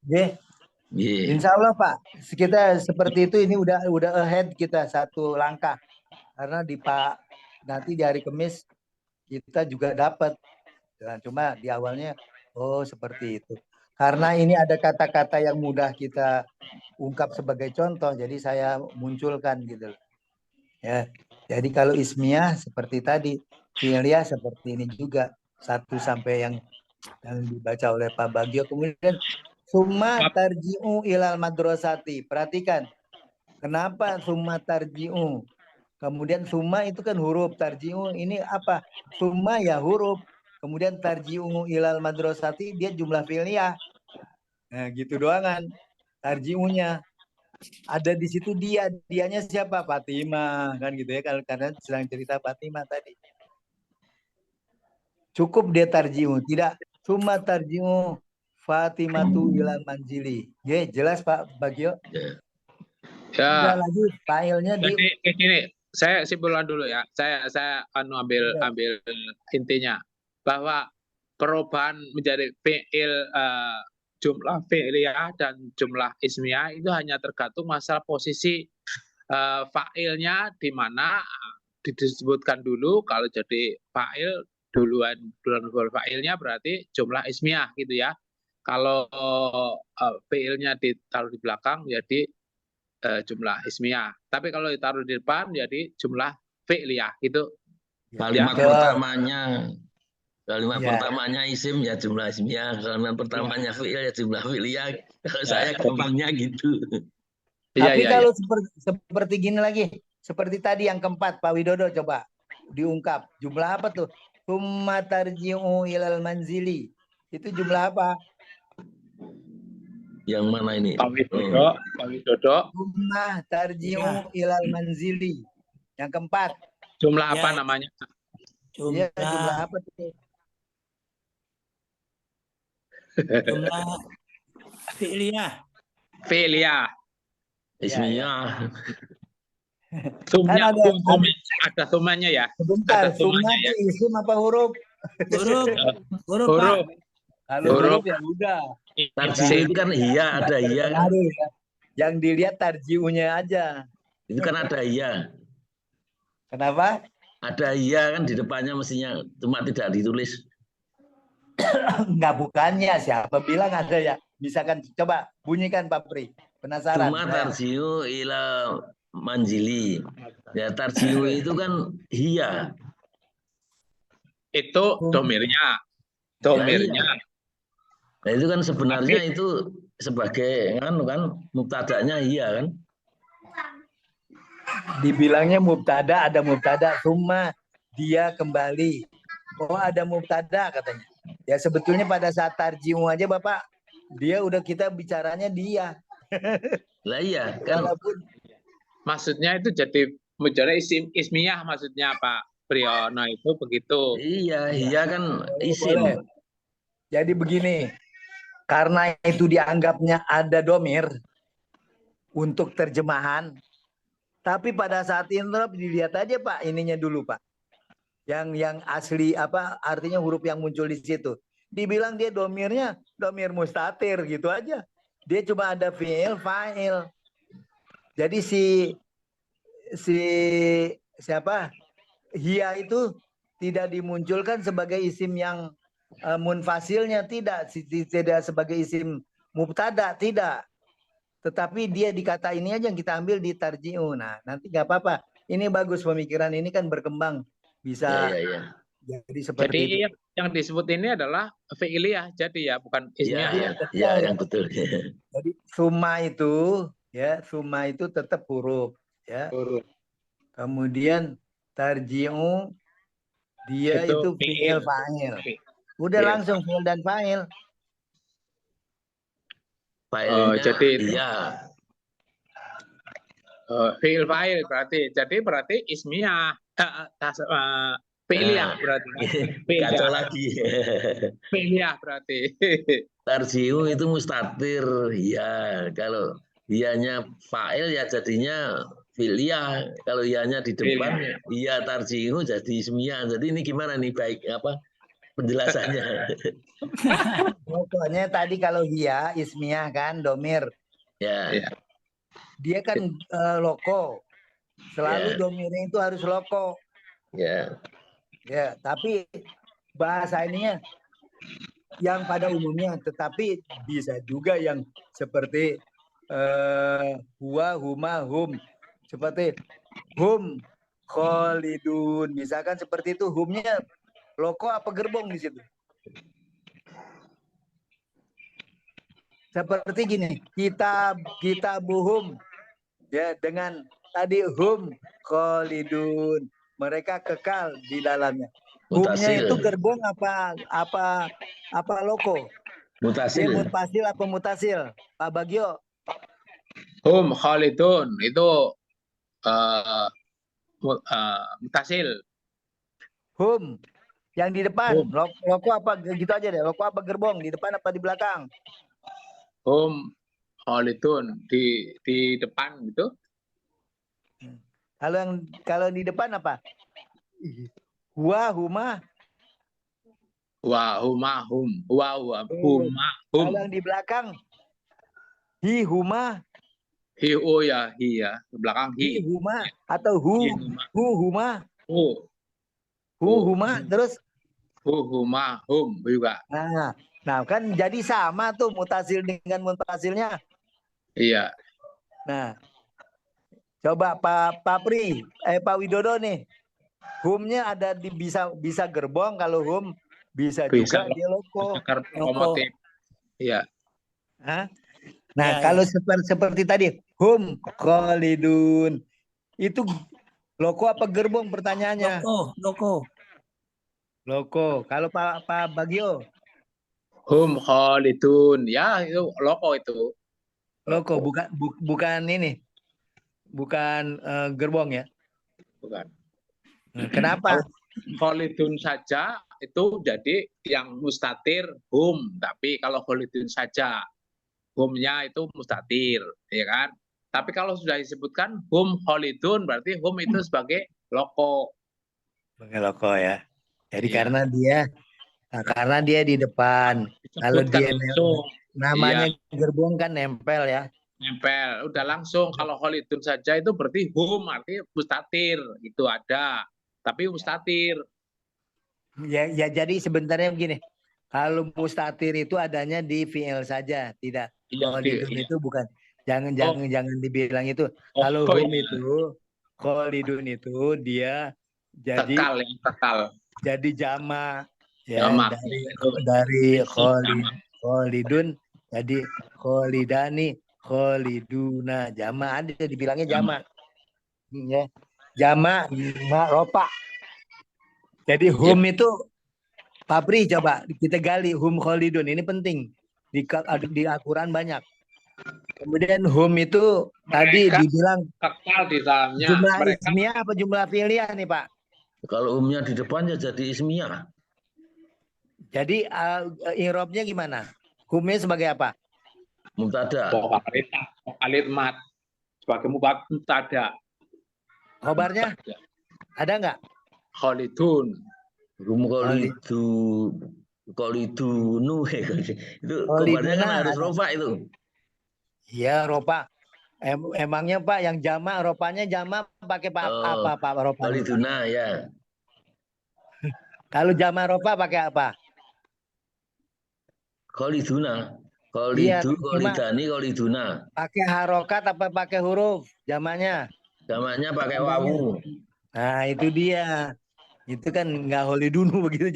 yeah. Insya Allah Pak, kita seperti itu, ini udah ahead kita satu langkah. Karena nanti di hari Kamis kita juga dapat. Cuma di awalnya, seperti itu. Karena ini ada kata-kata yang mudah kita ungkap sebagai contoh, jadi saya munculkan gitu. Ya, jadi kalau ismiyah seperti tadi, fi'liyah seperti ini juga, 1 sampai yang dibaca oleh Pak Bagio. Kemudian summa tarji'u ilal madrasati. Perhatikan, kenapa summa tarji'u? Kemudian summa itu kan huruf, tarji'u ini apa? Summa ya huruf. Kemudian tarji'u ilal madrasati dia jumlah fi'liyah. Nah, gitu doangan. Tarji'unya ada di situ, dianya siapa? Fatimah kan gitu ya, kalau karena sedang cerita Fatimah tadi. Cukup dia tarji'u, tidak summa tarji'u Fatimatu ilal manzili. Ya, jelas Pak Bagio? Ya. Lagi filenya Jadi gini, saya simpulkan dulu ya. Saya ambil intinya bahwa perubahan menjadi fi'il jumlah fi'liyah dan jumlah ismiyah itu hanya tergantung masalah posisi fa'ilnya, di mana disebutkan dulu kalau jadi fa'il duluan fa'ilnya berarti jumlah ismiyah gitu ya. Kalau fi'ilnya ditaruh di belakang jadi jumlah ismiyah. Tapi kalau ditaruh di depan jadi jumlah fi'liyah gitu. Kalimat pertamanya isim ya jumlah ismiyah, kalimat pertamanya fi'il ya jumlah fi'liyah. Kalau saya gampangnya gitu. Tapi kalau seperti gini lagi, seperti tadi yang keempat Pak Widodo, coba diungkap jumlah apa tuh? Summa tarji'u ilal manzili. Itu jumlah apa? Yang mana ini? Pak Widodo. Summa tarji'u ilal manzili. Yang keempat. Jumlah apa namanya? Jumlah apa tuh? Jumlah fi'liyah. Ismiyah. Sumnya ada sumanya ya. Sebentar, sumnya ya. Isim apa huruf? Huruf Pak. Kalau huruf ya udah. Tarji'u itu kan iya, ada iya. Yang dilihat tarji'unya aja. Itu kan ada iya. Kenapa? Ada iya kan di depannya mestinya, cuma tidak ditulis. Enggak, bukannya, siapa bilang ada ya? Misalkan coba bunyikan Pak Pri. Penasaran. Cuma tarji'u ila manzili. Ya tarji'u itu kan hiya. Itu domirnya. Nah, itu kan sebenarnya itu sebagai kan mubtadanya iya kan? Dibilangnya mubtada, ada mubtada, summa dia kembali. Oh, ada mubtada katanya. Ya sebetulnya pada saat tarji'u aja Bapak, dia udah kita bicaranya dia. Lah iya kan. Walaupun Maksudnya itu jadi menjadi isim ismiyah maksudnya Pak Priyono itu begitu. Iya, iya kan boleh. isim. Jadi begini, karena itu dianggapnya ada domir untuk terjemahan, tapi pada saat inrab dilihat aja Pak ininya dulu Pak. Yang asli apa artinya huruf yang muncul di situ. Dibilang dia domirnya domir mustatir gitu aja. Dia cuma ada fi'il, fa'il. Jadi si siapa? Hia itu tidak dimunculkan sebagai isim yang munfasilnya, tidak sebagai isim mubtada, tidak. Tetapi dia dikata ini aja yang kita ambil di tarji'u. Nah, nanti nggak apa-apa. Ini bagus pemikiran ini kan berkembang. Bisa Iya. jadi seperti Jadi itu. yang disebut ini adalah fi'iliyah jadi ya bukan ismiyah. Iya, yang betul. Jadi summa itu ya, summa itu tetap huruf ya. Huruf. Kemudian tarji'u dia Itu itu fi'il fi'il. fa'il. Udah Fi'il. langsung fi'il dan fa'il. Filenya jadi itu. iya. Fi'il fa'il berarti ismiyah. Fi'iliyah berarti. Kacau lagi. Fi'iliyah berarti. Tarjiu itu mustatir. Ya, kalau ianya fa'il ya jadinya filia. Kalau ianya di depan iya tarjiu jadi ismiyah. Jadi ini gimana nih baik apa penjelasannya? Pokoknya tadi kalau dia ismiyah kan domir. Ya. Iya. Dia kan loko. Selalu Ya. domirnya itu harus loko. Ya. Ya, tapi bahasa ininya yang pada umumnya, tetapi bisa juga yang seperti huwa, huma, hum. Seperti hum khalidun. Misalkan seperti itu, humnya loko apa gerbong di situ. Seperti gini, kita buhum ya dengan tadi hum khalidun. Mereka kekal di dalamnya. Humnya Mutasil. itu gerbong apa loko? Dia Mutasil. munfasil apa mutasil? Pak Bagio. Hum khalidun itu mutasil. Hum yang di depan. Hum. Loko apa gitu aja deh. Loko apa gerbong? Di depan apa di belakang? Hum khalidun di depan gitu. Kalau di depan apa? Huwa, huma. Wa huma hum. Wa huma hum. Kalau yang di belakang hi, huma. Hi ya hi ya. Di belakang Hi, hi. huma. Atau hu, huma. Hu. Huma. Terus Huma hum juga. Nah kan jadi sama tuh mutasil dengan mutasilnya. Iya. Nah, coba Pak Pri, Pak Widodo nih, humnya ada di bisa gerbong, kalau hum bisa juga dia loko. Lokomotif. Iya. Nah, Ya, kalau seperti tadi, hum khalidun itu loko apa gerbong pertanyaannya? Loko. Loko. Kalau Pak Bagio? Hum khalidun. Ya, itu loko itu. Loko, bukan ini. Bukan gerbong ya? Bukan. Kenapa? Khalidun saja itu jadi yang mustatir hum, tapi kalau khalidun saja humnya itu mustatir, ya kan? Tapi kalau sudah disebutkan hum khalidun berarti hum itu sebagai loko. Sebagai loko ya. Jadi Iya. karena dia di depan. Kalau dia langsung. namanya Iya. gerbong kan nempel ya. Nempel, udah langsung. Kalau khalidun saja itu berarti hum, artinya mustatir, itu ada. Tapi mustatir. Ya jadi sebenarnya begini. Kalau mustatir itu adanya di fi'il saja, tidak. Khalidun itu bukan. Jangan dibilang itu. Kalau hum itu khalidun itu dia jadi kekal. Jadi jama ya, Jamak. dari khalidun jadi khalidani, khaliduna, jama ada dibilangnya jama. Ya. Jama ropa. Jadi hum itu Pak Pri, coba kita gali hum khalidun, ini penting. Di Al-Quran banyak. Kemudian hum itu tadi Mereka dibilang kekal di dalamnya. jumlah Mereka ismiyah apa jumlah fi'liyah nih Pak? Kalau umumnya di depan ya jadi ismiyah. Jadi i'rabnya gimana? Humnya sebagai apa? Mubtada. Vokalit mat sebagai mubtada. Khobarnya ada nggak? Khalidun. Hum kolidunu itu kabarnya kan Khaliduna harus ada. rofa itu. Iya, ropa. Emangnya Pak yang jamak ropanya jamak pakai apa Pak ropanya? Koliduna ya. Kalau jamak ropa pakai apa? Koliduna. Iya, Kolidu, cuma kolidani, koliduna. pakai harokat apa pakai huruf jamaknya? Jamaknya pakai Tambahnya. wawu. Nah, itu dia. Itu kan nggak holidunu begitu,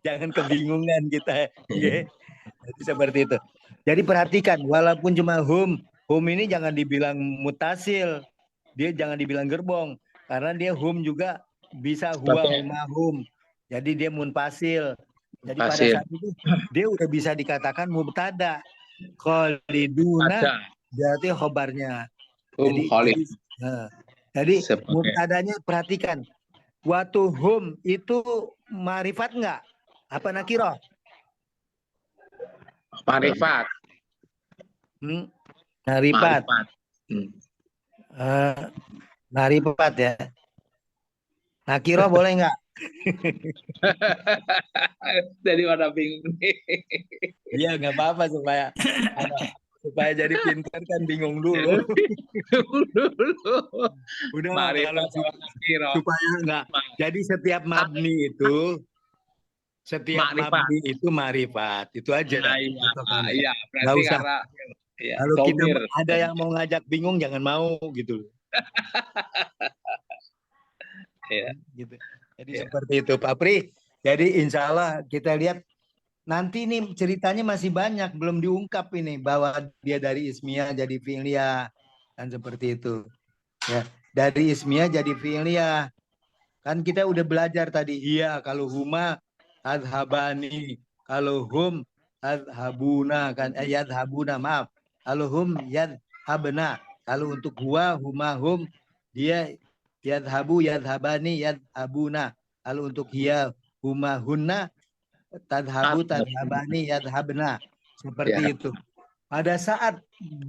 jangan kebingungan kita. Ya. Jadi seperti itu. Jadi perhatikan, walaupun cuma hum ini jangan dibilang mutasil. Dia jangan dibilang gerbong. Karena dia hum juga bisa huwa Pakai huma hum. Jadi dia munfasil. Jadi pada Fasil. saat itu dia udah bisa dikatakan mubtada. Khaliduna Ada. berarti khobarnya. Hum Khalid. Jadi Sebagai- mubtadanya perhatikan. Waktu hum itu ma'rifat enggak? Apa nakirah? Marifat. Ma'rifat. Marifat. Hmm. Ma'rifat ya. Nakirah boleh enggak? Jadi pada bingung nih. Iya, enggak apa-apa supaya jadi pintar kan bingung dulu. Udah lah, Marifat kalau sama nakirah. supaya enggak. Jadi setiap mabni itu ma'rifat. Itu aja. Nah, iya, berarti Nggak usah. karena ya, Kalau kita domir. ada yang mau ngajak bingung jangan mau gitu. Ya. Gitu. Jadi Ya. seperti itu Pak Pri. Jadi insya Allah kita lihat nanti nih ceritanya masih banyak belum diungkap ini bahwa dia dari ismiyah jadi fi'liyah kan seperti itu. Ya, dari ismiyah jadi fi'liyah. Kan kita udah belajar tadi iya kalau huma adhabani, kalau hum adhabuna kan yadhabuna maaf. Kalau hum yadhabna, kalau untuk huwa huma hum dia yadhabu yadhabani yadhabuna. Kalau untuk hiya huma hunna tadhabu tadhabani yadhabna. Seperti itu. Pada saat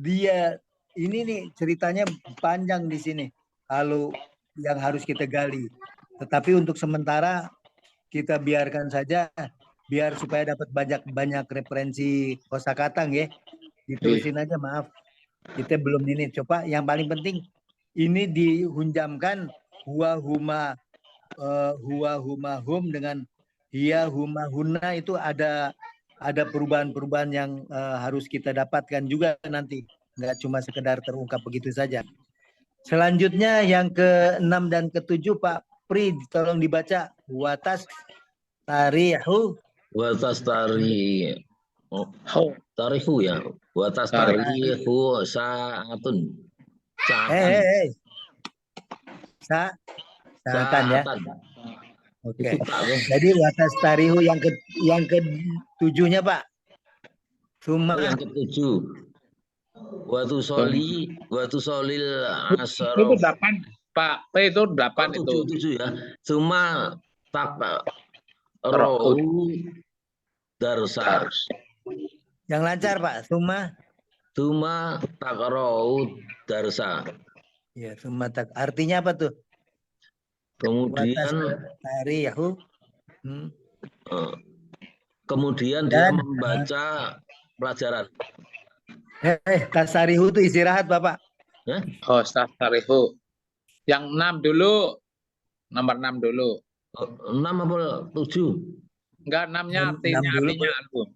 dia ini nih ceritanya panjang di sini. Kalau yang harus kita gali. Tetapi untuk sementara kita biarkan saja biar supaya dapat banyak referensi kosakata ya. Diterusin aja maaf. Kita belum ini. Coba yang paling penting ini dihunjamkan huwa huma hum dengan hiya huma hunna itu ada perubahan-perubahan yang harus kita dapatkan juga nanti. Enggak cuma sekedar terungkap begitu saja. Selanjutnya yang ke-6 dan ke-7 Pak Pri tolong dibaca watas tarihu tarihu ya watas tarihu saatun saatan ya. Oke. Jadi watas tarihu yang ke-7-nya Pak. Yang ke-7 Watu solil asar. Itu 8 Pak. Itu 8 itu. 7 ya. Cuma tak rohu darsar. Yang lancar Pak. Suma tak rohu darsa. Ya, suma tak. Artinya apa tuh? Kemudian tarihu. Kemudian dia membaca pelajaran. Tasarihu itu istirahat Bapak. Oh, tasarihu. Yang 6 dulu. Nomor 6 dulu. 6 apa 7? Enggak, 6-nya artinya.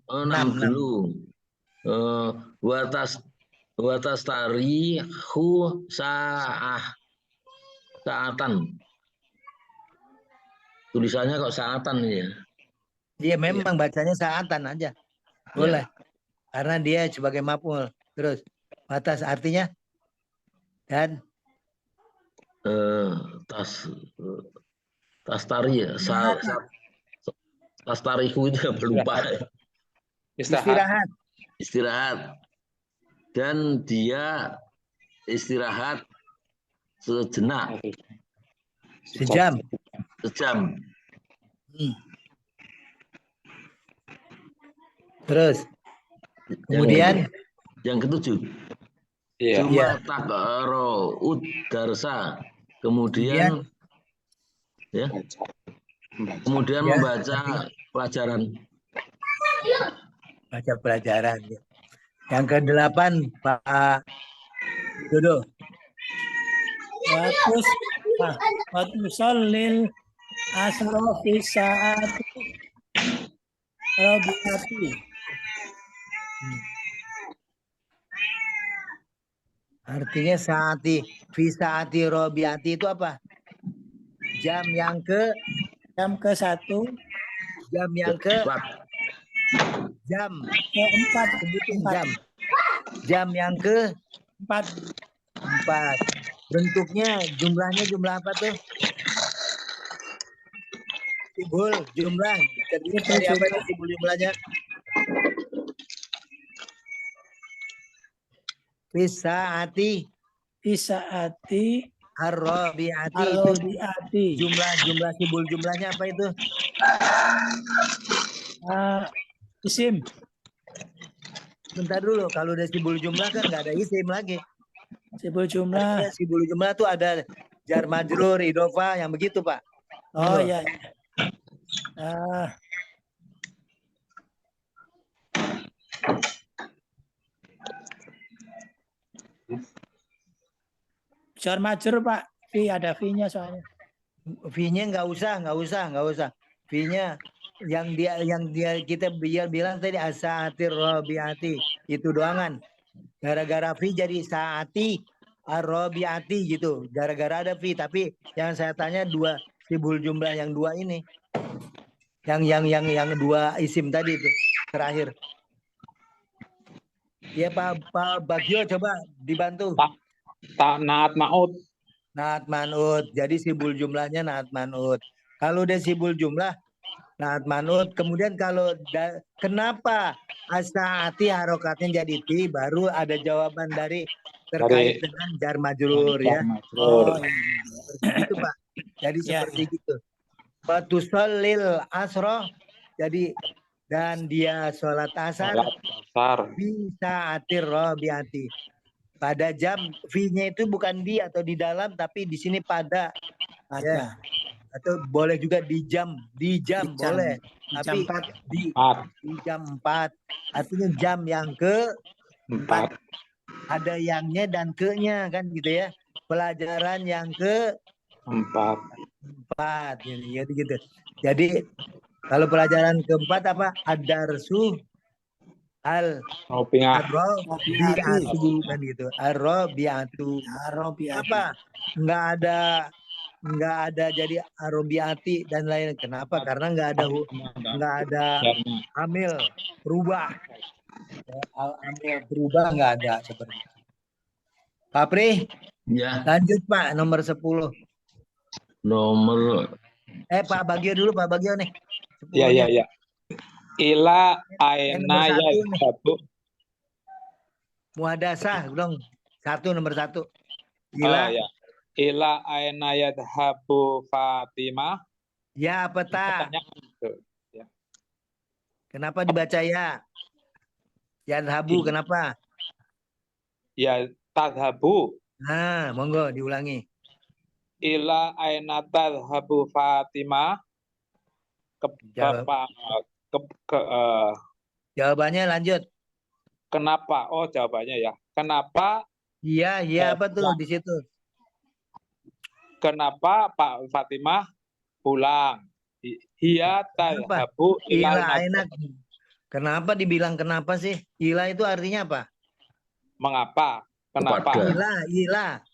6 dulu. Watas tarihu saatan. Tulisannya kok saatan ya? Dia memang bacanya saatan aja. Boleh. Ya. Karena dia sebagai maf'ul. Terus batas artinya dan tas tari ya. Tas tariku itu lupa. Istirahat. dan dia istirahat sejenak, Sejam. sejam. Hmm. Terus kemudian Yang ketujuh, Iya. cuma takaro udarsa, kemudian ya, kemudian Ya, membaca pelajaran. baca pelajaran. Yang ke-8 Pak Dodo. Waktu solil asro fi saati robiati. Artinya fi saati robiati itu apa? Jam yang Jam ke-1, jam yang ke Empat. jam ke-4, sebutin empat. jam yang ke Empat. 4. Bentuknya jumlahnya jumlah apa tuh? Simbol jumlah. Terdiri dari apa itu simbol jumlahnya? Fi saati Fi saati ar-rabiati itu robiati. jumlah simbol jumlahnya apa itu? Isim. Bentar dulu, kalau udah simbol jumlah kan nggak ada isim lagi. Simbol jumlah. Artinya simbol jumlah tuh ada jar majrur, idhofah, yang begitu Pak. Oh Monggo. ya. Jar majrur Pak. Fi ada fi-nya soalnya. V-nya nggak usah. V-nya yang dia kita bilang tadi asaatir robiati itu doangan. Gara-gara V jadi saati ar-robiati gitu. Gara-gara ada V, tapi yang saya tanya dua simbol jumlah yang dua ini. Yang dua isim tadi itu terakhir. Ya Pak Bagio coba dibantu. Naat maut. Naat manut. Jadi simbol jumlahnya naat manut. Kalau udah simbol jumlah naat manut. Kemudian kalau kenapa asaati harokatnya jadi ti, baru ada jawaban dari terkait dengan jar majrur ya. Oh iya. Seperti itu Pak. Jadi seperti gitu. Fatusallil asro. Jadi dan dia sholat asar bisa atir robiati. Pada jam V-nya itu bukan di atau di dalam, tapi di sini pada. Ya. Atau boleh juga di jam boleh. Tapi di jam 4. Artinya jam yang ke-4. Ada yangnya dan ke-nya kan gitu ya. Pelajaran yang ke-4 gitu. Jadi kalau pelajaran ke-4 apa? Ad-darsu Ar-Rabi'atu kan gitu. Ar-Rabi'atu. Apa? Enggak ada jadi Arabiati dan lain. Kenapa? Karena enggak ada amil berubah. Amil berubah enggak ada seperti itu. Pak Pri, Ya, lanjut Pak nomor 10. nomor Iya. Pak Bagio dulu, Pak Bagio nih. 10-nya. Ya. Ila nomor aina 1 nih. yadhabu. Muhadasah dong. Nomor 1. Ila aina yadhabu Fatimah. Ya apa tak? Ya. Kenapa dibaca ya? Yadhabu kenapa? Ya, tadhabu. Nah, monggo diulangi. Ila aina tadhabu Fatimah. Jawabannya lanjut. Kenapa? Oh, jawabannya ya. Kenapa? Iya apa tuh di situ? Kenapa Pak Fatimah pulang? Hiya tadhabu ilal enak. Kenapa dibilang kenapa sih? Ila itu artinya apa? Mengapa? Kenapa? Ila.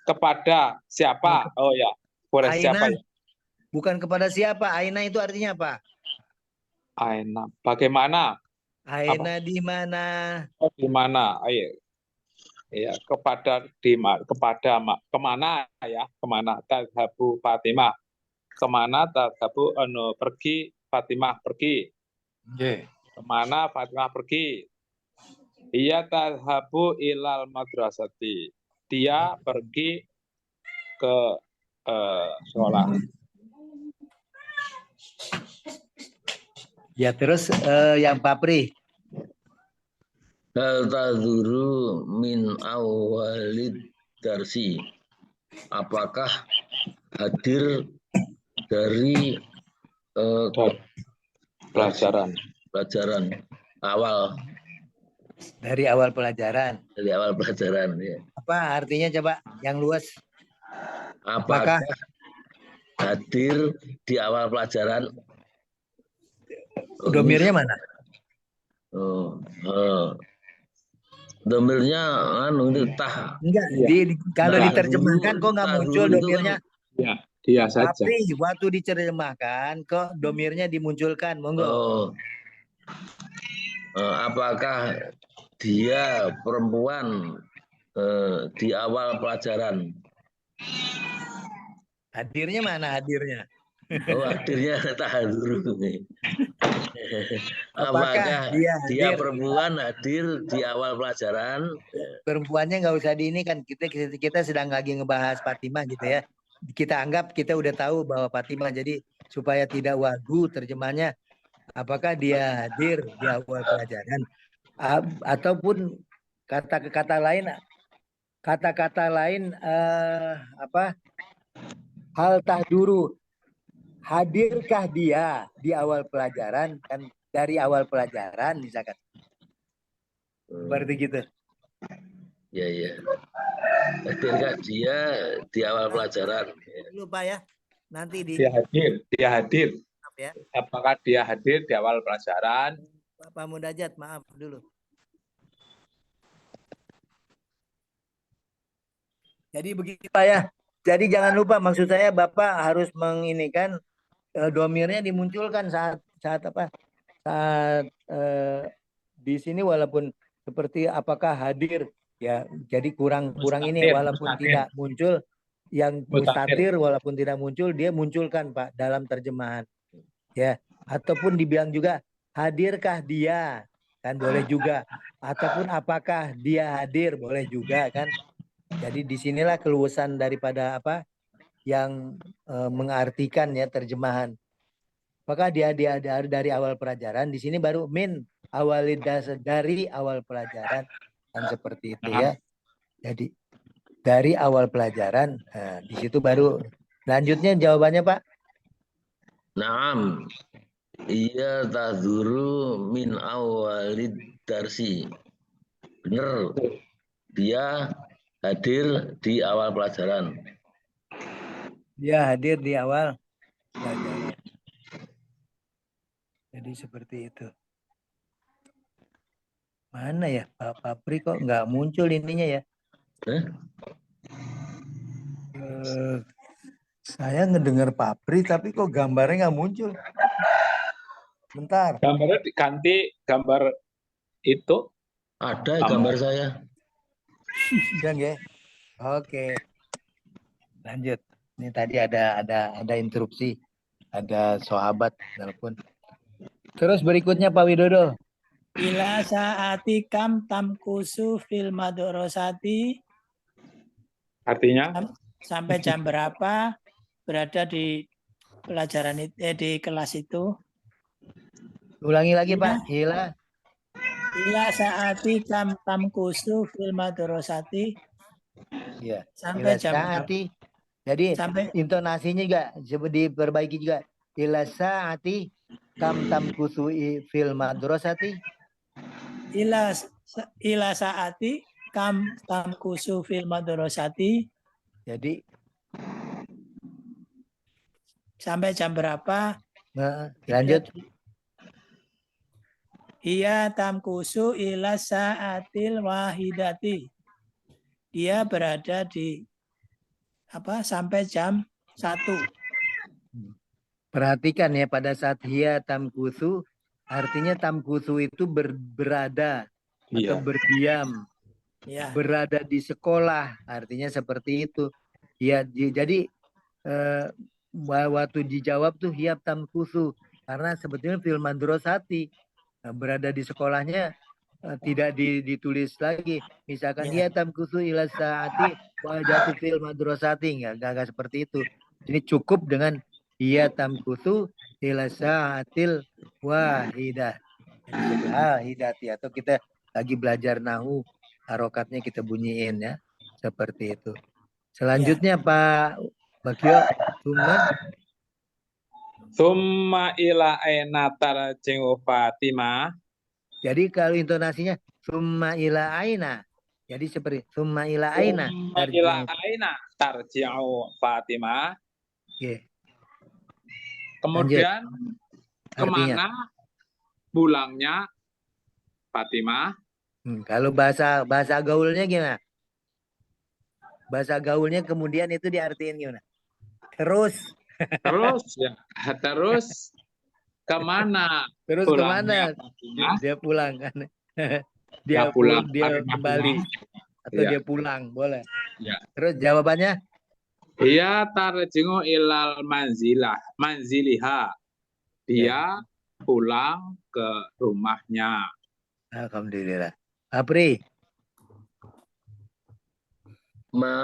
Kepada siapa? Oh ya, boleh siapa ya? Bukan kepada siapa. Aina itu artinya apa? Aina. Bagaimana? Aina di mana? Oh, di mana? Ayo. Ya, kepada kemana ya? Kemana? Tadhabu Fatimah. Kemana tadhabu pergi Fatimah pergi. Kemana Fatimah pergi? Ia tadhabu ilal madrasati. Dia pergi ke sekolah. Ya, terus yang Papri. Hal tadhuru min awalid darsi. Apakah hadir dari Pelajaran. pelajaran awal, Dari awal pelajaran. dari awal pelajaran ya. Apa artinya coba yang luas? Apakah hadir di awal pelajaran? Domirnya mana? Domirnya ini tah. Enggak, Iya. kalau Nah, diterjemahkan kok nggak muncul dulu itu domirnya. Ya, dia saja. Tapi waktu diterjemahkan kok domirnya dimunculkan, monggo. Apakah dia perempuan di awal pelajaran? Hadirnya mana hadirnya? Hadirnya tahan dulu. Apakah dia dia hadir? perempuan hadir di awal pelajaran? Perempuannya nggak usah di ini kan kita sedang lagi ngebahas Fatimah gitu ya. Kita anggap kita udah tahu bahwa Fatimah, jadi supaya tidak wagu terjemahnya, apakah dia hadir di awal pelajaran ataupun kata-kata lain hal tahduru, hadirkah dia di awal pelajaran, kan dari awal pelajaran misalkan seperti gitu. Ya. Hadirkah dia di awal pelajaran? Lupa ya, nanti Dia hadir. ya. Apakah dia hadir di awal pelajaran? Pak Mudajat, maaf dulu. Jadi begitu Pak ya. Jadi jangan lupa, maksud saya Bapak harus menginikan domirnya dimunculkan saat di sini, walaupun seperti apakah hadir ya, jadi kurang ini walaupun tidak muncul, yang mustatir walaupun tidak muncul dia munculkan Pak dalam terjemahan ya, ataupun dibilang juga hadirkah dia, kan boleh juga, ataupun apakah dia hadir boleh juga kan. Jadi disinilah keluasan daripada yang mengartikan ya terjemahan. Apakah dia dari awal pelajaran, di sini baru min awalidas, dari awal pelajaran, kan seperti itu ya. Jadi dari awal pelajaran, di situ baru lanjutnya jawabannya Pak. Naam. Iya tahduru min awalid darsi. Benar. Dia hadir di awal pelajaran. Dia hadir di awal pelajaran. Jadi seperti itu. Mana ya Pak Papri, kok nggak muncul ininya ya? Saya ngedengar Papri tapi kok gambarnya nggak muncul. Bentar. Gambarnya diganti gambar itu. Ada gambar saya. Sedang ya. Oke. Lanjut. Ini tadi ada interupsi. Ada sahabat telepon. Terus berikutnya Pak Widodo. Ila saati kam tamkusu fil madrasati. Artinya? Sampai jam berapa berada di pelajaran di kelas itu? Ulangi lagi Pak. Ila saati kam tamkusu fil madrasati. Iya. Sampai jam saati. Jadi intonasinya juga diperbaiki juga. Ila saati kam tamkusu fil madrasati. Ila saati kam tamkusu fil madrasati. Jadi sampai jam berapa? Lanjut. Iya tamkusu ila saatil wahidati. Dia berada di sampai jam 1. Perhatikan ya, pada saat hiya tamkusu, artinya tamkusu itu berada atau berdiam. Ya. Berada di sekolah, artinya seperti itu. Ya, jadi waktu dijawab tuh hiya tamkusu, karena sebetulnya fil madrasati, berada di sekolahnya tidak ditulis lagi. Misalkan Ya. dia tamkusu ila saati wajatu fil madrasati, enggak seperti itu. Ini cukup dengan dia tamkusu ila saatil wahidah. Jadi hidati, atau kita lagi belajar nahu, harokatnya kita bunyiin ya. Seperti itu. Selanjutnya Pak Bagio, Summa ila aina tarji'u Fatimah. jadi kalau intonasinya summa ila aina. Jadi seperti summa ila aina. Summa ila aina tarji'u Fatimah. Oke. Kemudian Artinya, kemana pulangnya Fatimah? kalau bahasa gaulnya gimana? Bahasa gaulnya kemudian itu diartiin gimana? Terus Terus kemana kemana pulangnya Fatimah? dia pulang kan? Ya pulang, dia Fatimah kembali pulang. atau Iya. dia pulang, boleh. Ya. Terus jawabannya? Dia tarji'u ilal manziliha. Dia pulang ke rumahnya. Alhamdulillah. Apri, Ma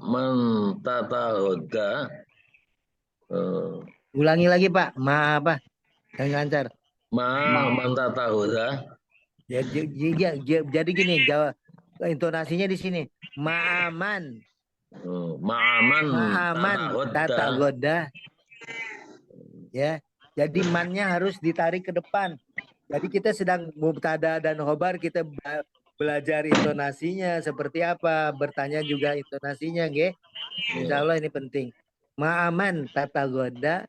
man tatahoda. ulangi lagi Pak. Ma apa? Yang lancar. Ma man tatahoda. Jadi gini, jawab intonasinya di sini. Ma'aman, Ma'aman ma'aman, tata tatahoda. goda. Ya, jadi mannya harus ditarik ke depan. Jadi kita sedang mubtada dan khobar, kita belajar intonasinya seperti apa, bertanya juga intonasinya, nggih. Insya Allah ini penting. Ma'aman tata goda.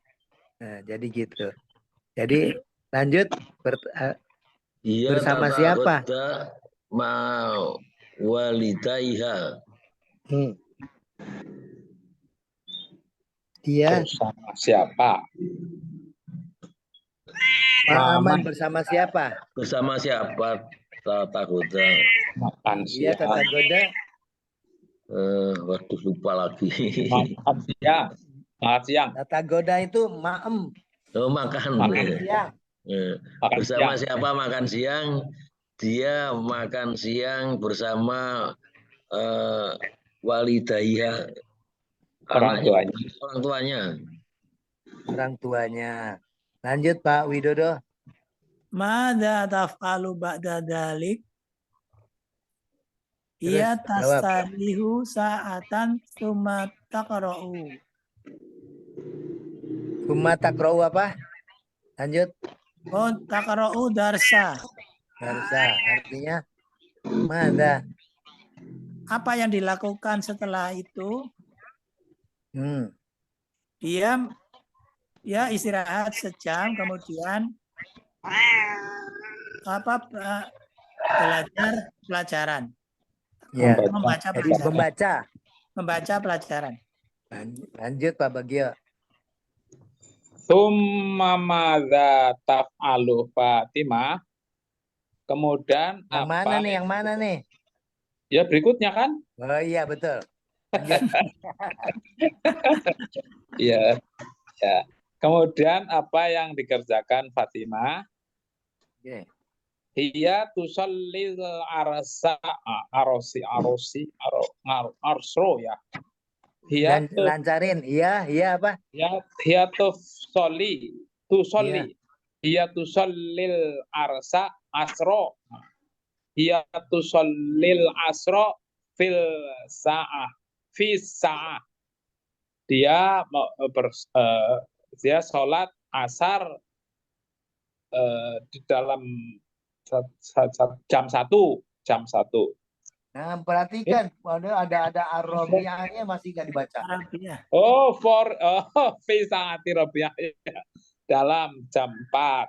Nah, jadi gitu. Jadi lanjut. Iya Bersama siapa? tatahoda ma walidaiha. Dia Bersama siapa? Ma'aman bersama siapa? Bersama siapa tatahoda? Makan Dia siang. tata goda. Waduh lupa lagi. Makan siang. Makan siang. Tata goda itu ma'em. Oh, makan. Makan siang. Makan Bersama siang. siapa makan siang? Dia makan siang bersama walidayah, Orang tuanya. orang tuanya. Orang tuanya. Lanjut Pak Widodo. Mada taf'alu ba'da dalik? Terus Ia jawab. tastarihu sa'atan summa taqra'u. Summa takra'u apa? Lanjut. Oh, taqra'u darsa. Darsa. Artinya mana? Apa yang dilakukan setelah itu? Dia istirahat sejam, kemudian belajar pelajaran. Ya. Membaca Jadi pelajaran. Membaca pelajaran. Lanjut Pak Bagio. Summa madza taf'alu Fatimah. Kemudian Yang apa? mana nih? Yang mana nih? Ya berikutnya kan? Oh iya betul. Iya. Ya. Kemudian apa yang dikerjakan Fatimah? Oke. Hiya tusallil arsro ya. Lancarin. Iya apa? Hiya tusolli. Hiya tusallil arsa asro. Hiya tusallil asro fil sa'ah. Fi sa'ah. Dia sholat asar di dalam jam 1. Nah, perhatikan, ada Arabiahnya masih nggak dibaca. Fi sa'ati Rabi'ah dalam jam 4.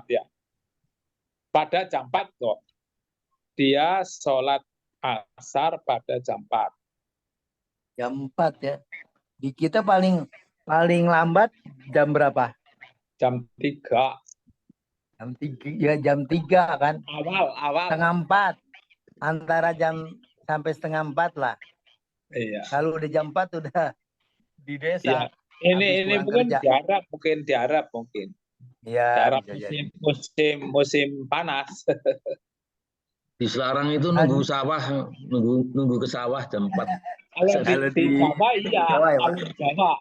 Ya. Pada jam 4 kok. Dia sholat asar pada jam 4. Jam 4 ya. Di kita paling lambat jam berapa? Jam 3. Jam 3 ya, jam 3 kan? Awal. Setengah 4. Antara jam sampai setengah 4 lah. Iya. Kalau udah jam 4 udah di desa. Iya. Ini mungkin di Arab mungkin. Iya, daerah bisa jadi. musim panas. Di Selarang itu nunggu sawah, nunggu ke sawah jam 4. Kalau di Jawa iya, Jawa ya, Pak? kalau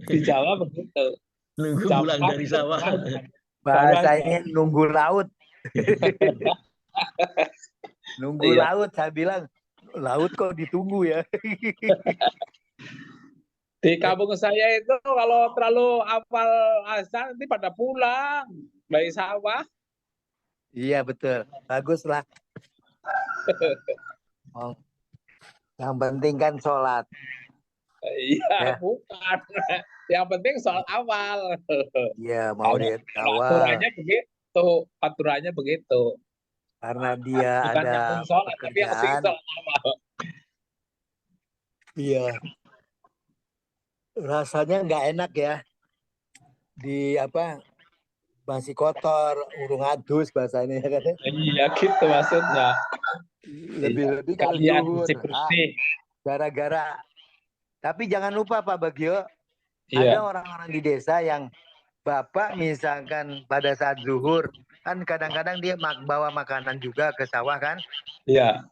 di Jawa begitu. Nunggu Jam pulang 4 dari itu sawah. baru aja. Bahasanya nunggu laut. Nunggu Iya. laut, saya bilang laut kok ditunggu ya. Di kampung saya itu kalau terlalu awal azan nanti pada pulang dari sawah. Iya betul, bagus lah. Oh, yang penting kan sholat. Iya, Ya. bukan. Yang penting soal awal. Iya mau Kalau di awal aturannya begitu, aturannya begitu. karena dia Bukan ada yang penting sholat, tapi yang penting pekerjaan. soal awal. Iya, rasanya nggak enak ya di apa masih kotor, urung adus bahasanya kan. Iya, gitu maksudnya. Lebih-lebih kalau Kalian zuhur, bersih-bersih. gara-gara. Tapi jangan lupa Pak Bagio, ada Iya, orang-orang di desa yang Bapak misalkan pada saat zuhur, kan kadang-kadang dia bawa makanan juga ke sawah kan. iya.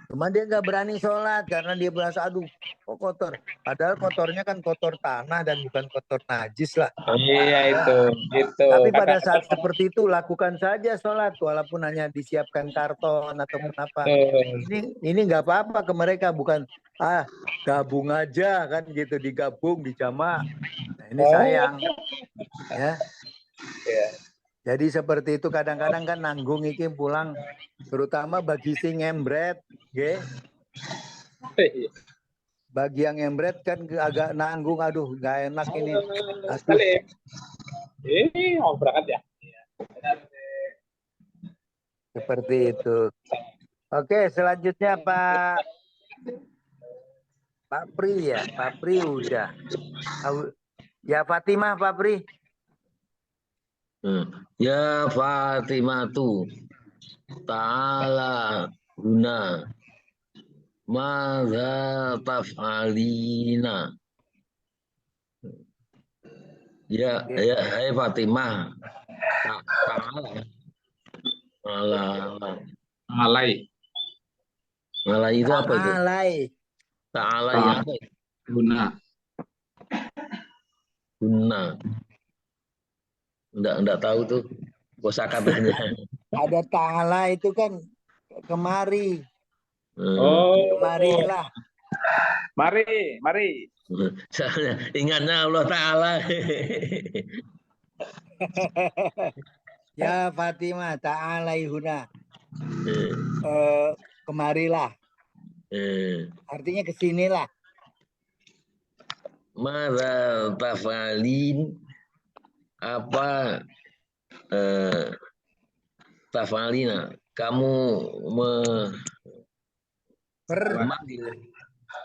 Cuma dia nggak berani sholat karena dia merasa aduh kok kotor. Padahal kotornya kan kotor tanah dan bukan kotor najis lah. Iya itu. Tapi pada Kadang-kadang saat seperti itu lakukan saja sholat walaupun hanya disiapkan karton ataupun apa. Ini nggak apa-apa ke mereka, bukan gabung aja kan gitu, digabung dijamak. Nah, ini sayang ya. Iya. Jadi seperti itu kadang-kadang kan nanggung iki pulang, terutama bagi si ngembret, nggih. Bagi yang ngembret kan agak nanggung, aduh nggak enak ini. Aduh, Sekali. Ini mau berangkat ya? seperti itu. Oke, selanjutnya Pak Pri ya. Pak Pri udah. Ya Fatimah Pak Pri. Ya Fatimatu ta'ala guna madza taf'alina. Ya, hai Fatimah. Ta'ala. Alai. Ta'ala itu apa itu? Alai. Ta'ala ya apa? Guna. Guna. Enggak tahu tuh kosakatanya. Ada ta'ala itu kan kemari. Oh. Kemarilah. Mari. Ingatnya Allah Ta'ala. Ya Fatimah ta'alaihuna. Kemarilah. Artinya kesinilah. Mada tafalin apa tafalina kamu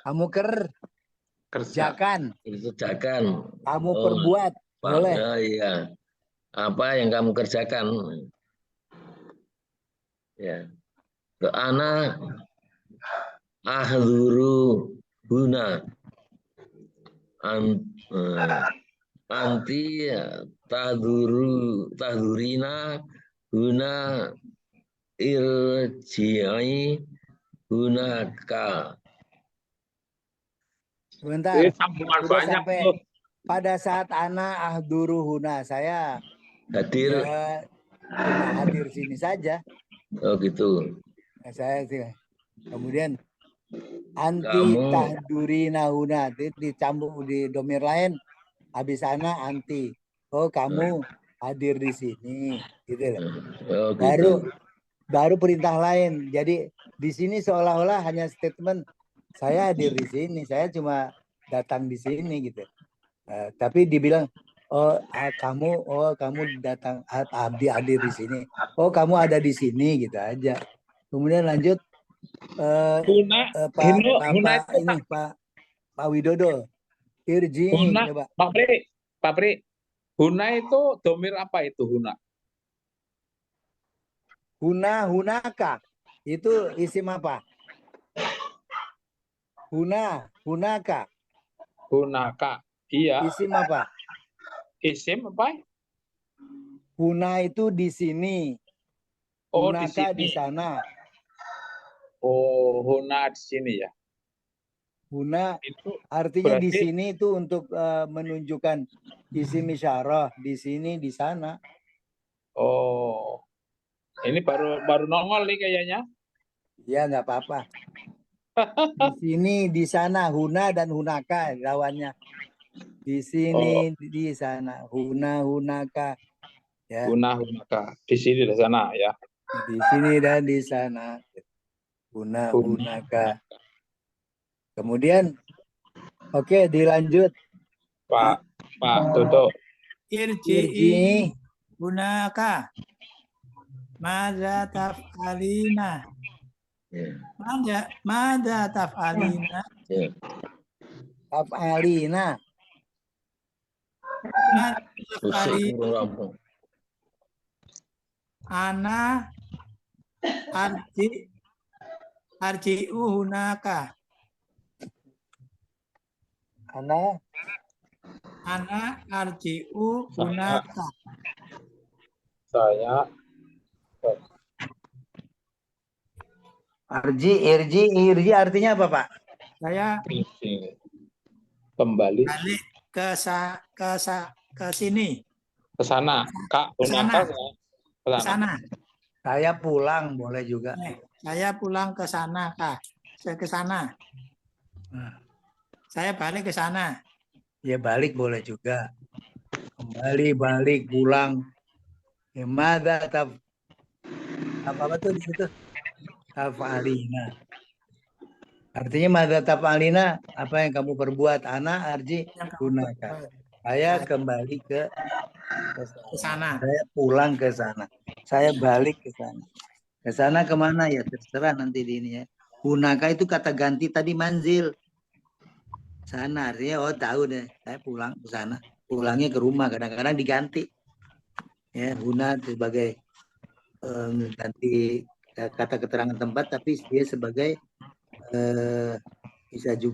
Kamu kerjakan. Kamu perbuat. Boleh. Ya, iya. Apa yang kamu kerjakan? Ya. Ke anak ahduru guna anti tahdurina guna irji'i gunaka. Sebentar. Sambungan Sudah banyak sampai tuh. pada saat ana ahduruhuna saya Hadir. ya cuma hadir sini saja. Oh gitu. Nah, saya sih. Kemudian anti tahdurina huna dicambung di domir lain. Habis ana anti. Oh kamu hadir di sini, gitu loh. Oh, gitu. Baru perintah lain. Jadi di sini seolah-olah hanya statement saya hadir di sini, saya cuma datang di sini gitu. Tapi dibilang kamu datang hadir di sini. Oh kamu ada di sini gitu aja. Kemudian lanjut Pak Widodo. Irji coba. Pak Pri. Huna itu domir apa itu Huna? Hunaka. Itu isim apa? Hunaka. Hunaka. Iya. Isim apa? Isim apa? Huna itu di sini. Oh, di Hunaka di sini. sana. Oh, huna di sini ya. Huna Itu artinya di berarti sini itu untuk menunjukkan isim isyarah. Di sini, di sana. oh, ini baru nongol nih kayaknya. Ya, nggak apa-apa. Di sini, di sana. Huna dan hunaka lawannya. Di Oh, sini, di sana. Huna, hunaka. Ya, hunaka. Di sini di sana ya. di sini dan di sana. Huna, Huna. hunaka. Kemudian, oke, dilanjut. Pak Toto. Irji'i Irji, hunaka. Mada taf'alina. Ya, Mada taf'alina. ya. af'alina. Mada Usik taf'alina. kurang rampung. Ana arji'u hunaka. Ana, Ana arji'u hunaka. Saya irji artinya apa, Pak? Saya di sini. Kembali balik ke sini. ke sana. Kak, Ke sana. hunaka ke Ke sana. sana. Saya pulang, boleh juga. Saya pulang ke sana, Kak. Saya ke sana. Nah, Saya balik ke sana. ya balik boleh juga. Kembali, balik, pulang. Ya, mada apa tuh di situ? Taf'alina. Artinya mada taf'alina, apa yang kamu perbuat? Ana arji Yang kamu gunakan. perbuat. Saya Saya kembali ke ke sana. sana. Saya pulang ke sana. Saya balik ke sana. Ke sana kemana ya? Terserah nanti di ini ya. Hunaka itu kata ganti tadi manzil. Sana artinya oh tahu deh. Saya pulang ke sana. Pulangnya ke rumah. Kadang-kadang diganti. Ya, huna sebagai ganti kata keterangan tempat, tapi dia sebagai bisa juga